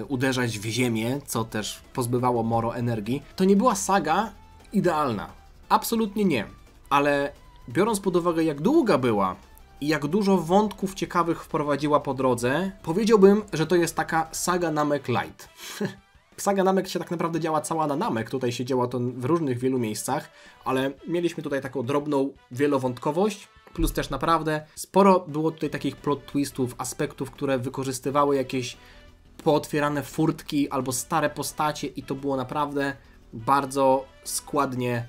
uderzać w ziemię, co też pozbywało Moro energii. To nie była saga idealna. Absolutnie nie. Ale biorąc pod uwagę, jak długa była i jak dużo wątków ciekawych wprowadziła po drodze, powiedziałbym, że to jest taka saga Namek Light. Saga Namek się tak naprawdę działa cała na Namek, tutaj się działa to w różnych wielu miejscach, ale mieliśmy tutaj taką drobną wielowątkowość, plus też naprawdę sporo było tutaj takich plot twistów, aspektów, które wykorzystywały jakieś pootwierane furtki albo stare postacie i to było naprawdę bardzo składnie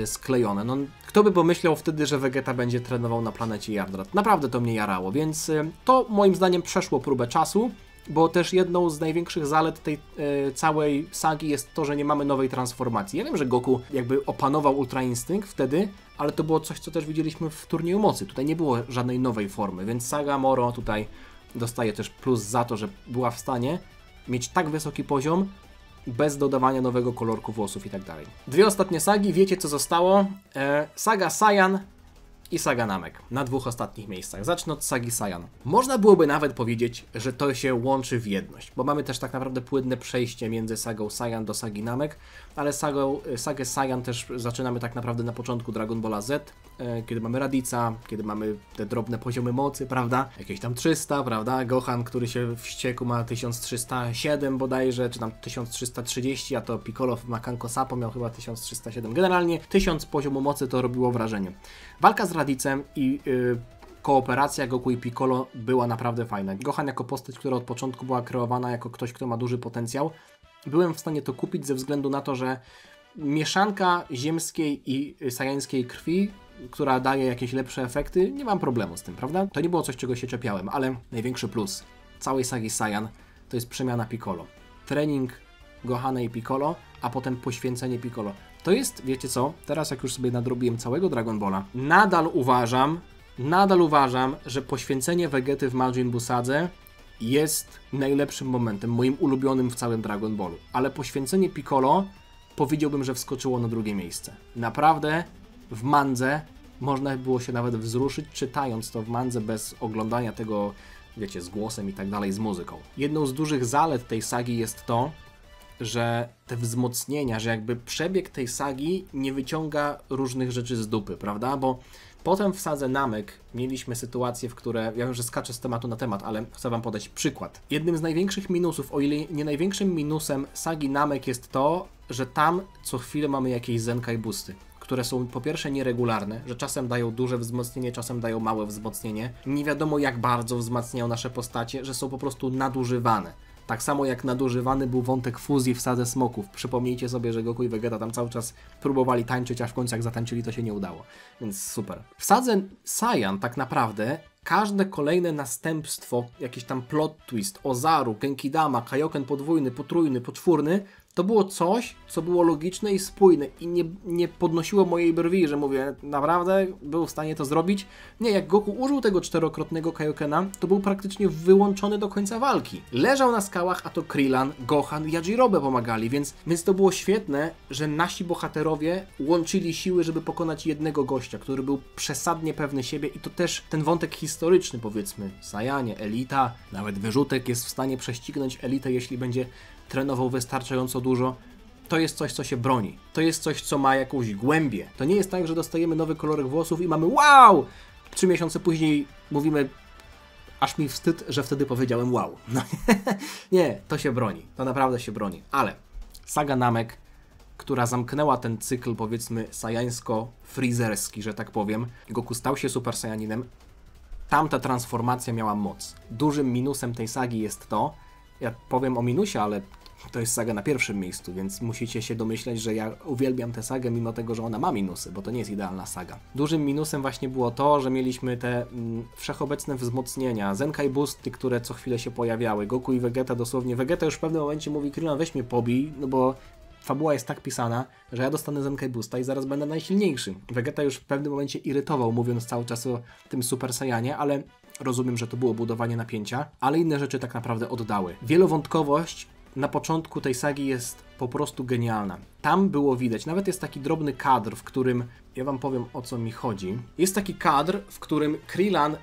sklejone. No, kto by pomyślał wtedy, że Vegeta będzie trenował na planecie Yardrat? Naprawdę to mnie jarało, więc to moim zdaniem przeszło próbę czasu, bo też jedną z największych zalet tej całej sagi jest to, że nie mamy nowej transformacji. Ja wiem, że Goku jakby opanował Ultra Instynkt wtedy, ale to było coś, co też widzieliśmy w Turnieju Mocy. Tutaj nie było żadnej nowej formy, więc saga Moro tutaj dostaje też plus za to, że była w stanie mieć tak wysoki poziom, bez dodawania nowego kolorku włosów i tak dalej. Dwie ostatnie sagi, wiecie co zostało? Saga Saiyan i saga Namek. Na dwóch ostatnich miejscach. Zacznę od sagi Saiyan. Można byłoby nawet powiedzieć, że to się łączy w jedność, bo mamy też tak naprawdę płynne przejście między sagą Saiyan do sagi Namek, ale sagę Saiyan też zaczynamy tak naprawdę na początku Dragon Balla Z, kiedy mamy Radica, kiedy mamy te drobne poziomy mocy, prawda? Jakieś tam 300, prawda? Gohan, który się wściekł, ma 1307 bodajże, czy tam 1330, a to Piccolo ma Kanko Sappo miał chyba 1307. Generalnie 1000 poziomu mocy to robiło wrażenie. Walka z Radicem i kooperacja Goku i Piccolo była naprawdę fajna. Gohan jako postać, która od początku była kreowana jako ktoś, kto ma duży potencjał, byłem w stanie to kupić ze względu na to, że mieszanka ziemskiej i sajańskiej krwi, która daje jakieś lepsze efekty, nie mam problemu z tym, prawda? To nie było coś, czego się czepiałem, ale największy plus całej sagi Saiyan to jest przemiana Piccolo. Trening Gohana i Piccolo, a potem poświęcenie Piccolo. To jest, wiecie co, teraz jak już sobie nadrobiłem całego Dragon Balla, nadal uważam, że poświęcenie Vegety w Majin Buu Sadze jest najlepszym momentem, moim ulubionym w całym Dragon Ballu. Ale poświęcenie Piccolo powiedziałbym, że wskoczyło na drugie miejsce. Naprawdę w mandze można było się nawet wzruszyć, czytając to w mandze bez oglądania tego, wiecie, z głosem i tak dalej, z muzyką. Jedną z dużych zalet tej sagi jest to, że te wzmocnienia, że jakby przebieg tej sagi nie wyciąga różnych rzeczy z dupy, prawda? Bo potem w sadze Namek mieliśmy sytuacje, w które, ja wiem, że skaczę z tematu na temat, ale chcę wam podać przykład. Jednym z największych minusów, o ile nie największym minusem sagi Namek jest to, że tam co chwilę mamy jakieś Zenkai boosty, które są po pierwsze nieregularne, że czasem dają duże wzmocnienie, czasem dają małe wzmocnienie. Nie wiadomo jak bardzo wzmacniają nasze postacie, że są po prostu nadużywane. Tak samo jak nadużywany był wątek fuzji w Sadze Smoków. Przypomnijcie sobie, że Goku i Vegeta tam cały czas próbowali tańczyć, aż w końcu jak zatańczyli, to się nie udało. Więc super. W Sadze Saiyan tak naprawdę każde kolejne następstwo, jakiś tam plot twist, Ozaru, Genkidama, Kaioken podwójny, potrójny, poczwórny, to było coś, co było logiczne i spójne i nie podnosiło mojej brwi, że mówię, naprawdę był w stanie to zrobić. Nie, jak Goku użył tego czterokrotnego Kaiokena, to był praktycznie wyłączony do końca walki. Leżał na skałach, a to Krillin, Gohan i Yajirobe pomagali, więc to było świetne, że nasi bohaterowie łączyli siły, żeby pokonać jednego gościa, który był przesadnie pewny siebie i to też ten wątek historyczny, powiedzmy, Saiyanie, Elita, nawet Wyrzutek jest w stanie prześcignąć Elitę, jeśli będzie trenował wystarczająco dużo, to jest coś, co się broni. To jest coś, co ma jakąś głębię. To nie jest tak, że dostajemy nowy kolorek włosów i mamy wow! 3 miesiące później mówimy, aż mi wstyd, że wtedy powiedziałem wow. No, nie, to się broni. To naprawdę się broni. Ale saga Namek, która zamknęła ten cykl, powiedzmy, sajańsko-frizerski, że tak powiem, Goku stał się Super Saiyaninem, tamta transformacja miała moc. Dużym minusem tej sagi jest to, ja powiem o minusie, ale to jest saga na pierwszym miejscu, więc musicie się domyśleć, że ja uwielbiam tę sagę, mimo tego, że ona ma minusy, bo to nie jest idealna saga. Dużym minusem właśnie było to, że mieliśmy te wszechobecne wzmocnienia, Zenkai Boosty, które co chwilę się pojawiały, Goku i Vegeta dosłownie. Vegeta już w pewnym momencie mówi, Krillin, weź mnie pobij, no bo fabuła jest tak pisana, że ja dostanę Zenkai Boosta i zaraz będę najsilniejszy. Vegeta już w pewnym momencie irytował, mówiąc cały czas o tym Super Saiyanie, ale rozumiem, że to było budowanie napięcia, ale inne rzeczy tak naprawdę oddały. Wielowątkowość na początku tej sagi jest po prostu genialna. Tam było widać, nawet jest taki drobny kadr, w którym, ja wam powiem, o co mi chodzi. Jest taki kadr, w którym Krillin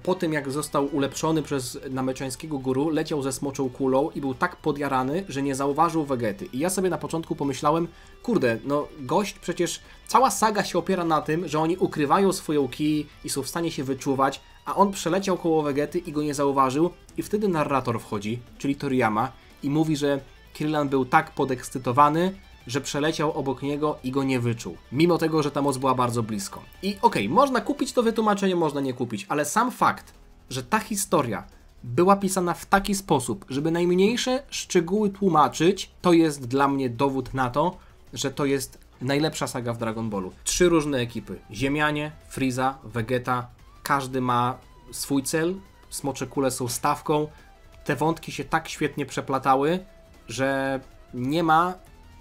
po tym, jak został ulepszony przez nameczańskiego guru, leciał ze smoczą kulą i był tak podjarany, że nie zauważył Vegety. I ja sobie na początku pomyślałem, kurde, no gość, przecież cała saga się opiera na tym, że oni ukrywają swoją ki i są w stanie się wyczuwać, a on przeleciał koło Vegety i go nie zauważył i wtedy narrator wchodzi, czyli Toriyama, i mówi, że Krillin był tak podekscytowany, że przeleciał obok niego i go nie wyczuł. Mimo tego, że ta moc była bardzo blisko. I okej, można kupić to wytłumaczenie, można nie kupić, ale sam fakt, że ta historia była pisana w taki sposób, żeby najmniejsze szczegóły tłumaczyć, to jest dla mnie dowód na to, że to jest najlepsza saga w Dragon Ballu. 3 różne ekipy. Ziemianie, Frieza, Vegeta. Każdy ma swój cel. Smocze kule są stawką. Te wątki się tak świetnie przeplatały, że nie ma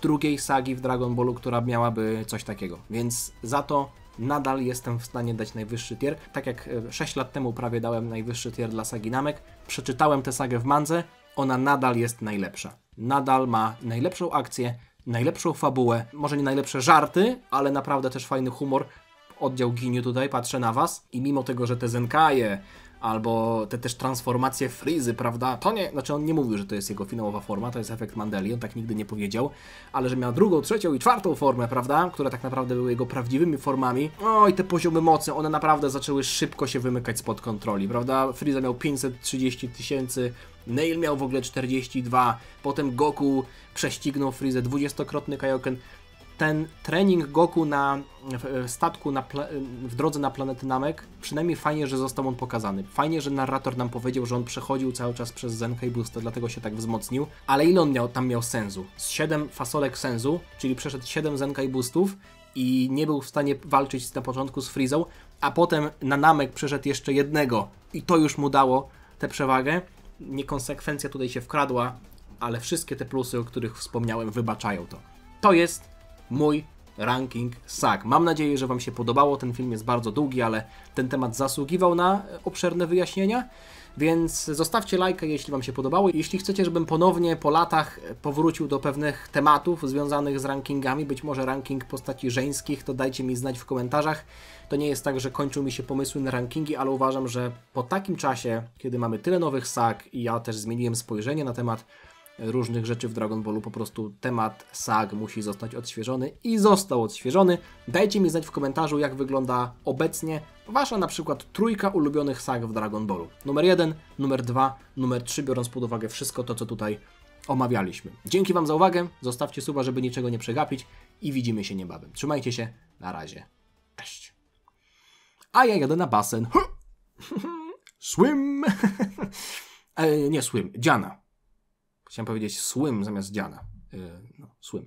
drugiej sagi w Dragon Ballu, która miałaby coś takiego. Więc za to nadal jestem w stanie dać najwyższy tier. Tak jak 6 lat temu prawie dałem najwyższy tier dla sagi Namek. Przeczytałem tę sagę w mandze. Ona nadal jest najlepsza. Nadal ma najlepszą akcję, najlepszą fabułę. Może nie najlepsze żarty, ale naprawdę też fajny humor. Oddział Ginyu tutaj, patrzę na was. I mimo tego, że te Zenkaje albo te też transformacje Frizy, prawda? To nie, znaczy on nie mówił, że to jest jego finałowa forma, to jest efekt Mandeli, on tak nigdy nie powiedział, ale że miał drugą, trzecią i czwartą formę, prawda? Które tak naprawdę były jego prawdziwymi formami. Oj, te poziomy mocy, one naprawdę zaczęły szybko się wymykać spod kontroli, prawda? Frieza miał 530 000, Nail miał w ogóle 42, potem Goku prześcignął Frizę, 20-krotny Kaioken. Ten trening Goku na statku w drodze na planetę Namek, przynajmniej fajnie, że został on pokazany. Fajnie, że narrator nam powiedział, że on przechodził cały czas przez Zenkai Boosta, dlatego się tak wzmocnił. Ale ile on tam miał sensu? Z 7 fasolek sensu, czyli przeszedł 7 Zenkai Boostów i nie był w stanie walczyć na początku z Frizą, a potem na Namek przeszedł jeszcze jednego i to już mu dało tę przewagę. Niekonsekwencja tutaj się wkradła, ale wszystkie te plusy, o których wspomniałem, wybaczają to. To jest mój ranking sag. Mam nadzieję, że wam się podobało. Ten film jest bardzo długi, ale ten temat zasługiwał na obszerne wyjaśnienia, więc zostawcie lajka, jeśli wam się podobało. Jeśli chcecie, żebym ponownie po latach powrócił do pewnych tematów związanych z rankingami, być może ranking postaci żeńskich, to dajcie mi znać w komentarzach. To nie jest tak, że kończą mi się pomysły na rankingi, ale uważam, że po takim czasie, kiedy mamy tyle nowych sag i ja też zmieniłem spojrzenie na temat różnych rzeczy w Dragon Ballu, po prostu temat sag musi zostać odświeżony i został odświeżony. Dajcie mi znać w komentarzu, jak wygląda obecnie wasza na przykład trójka ulubionych sag w Dragon Ballu. Numer 1, numer 2, numer 3, biorąc pod uwagę wszystko to, co tutaj omawialiśmy. Dzięki wam za uwagę, zostawcie suba, żeby niczego nie przegapić i widzimy się niebawem. Trzymajcie się, na razie. Cześć. A ja jadę na basen. Swim! Nie swim, Dziana. Chciałem powiedzieć słym zamiast dziana. No, słym.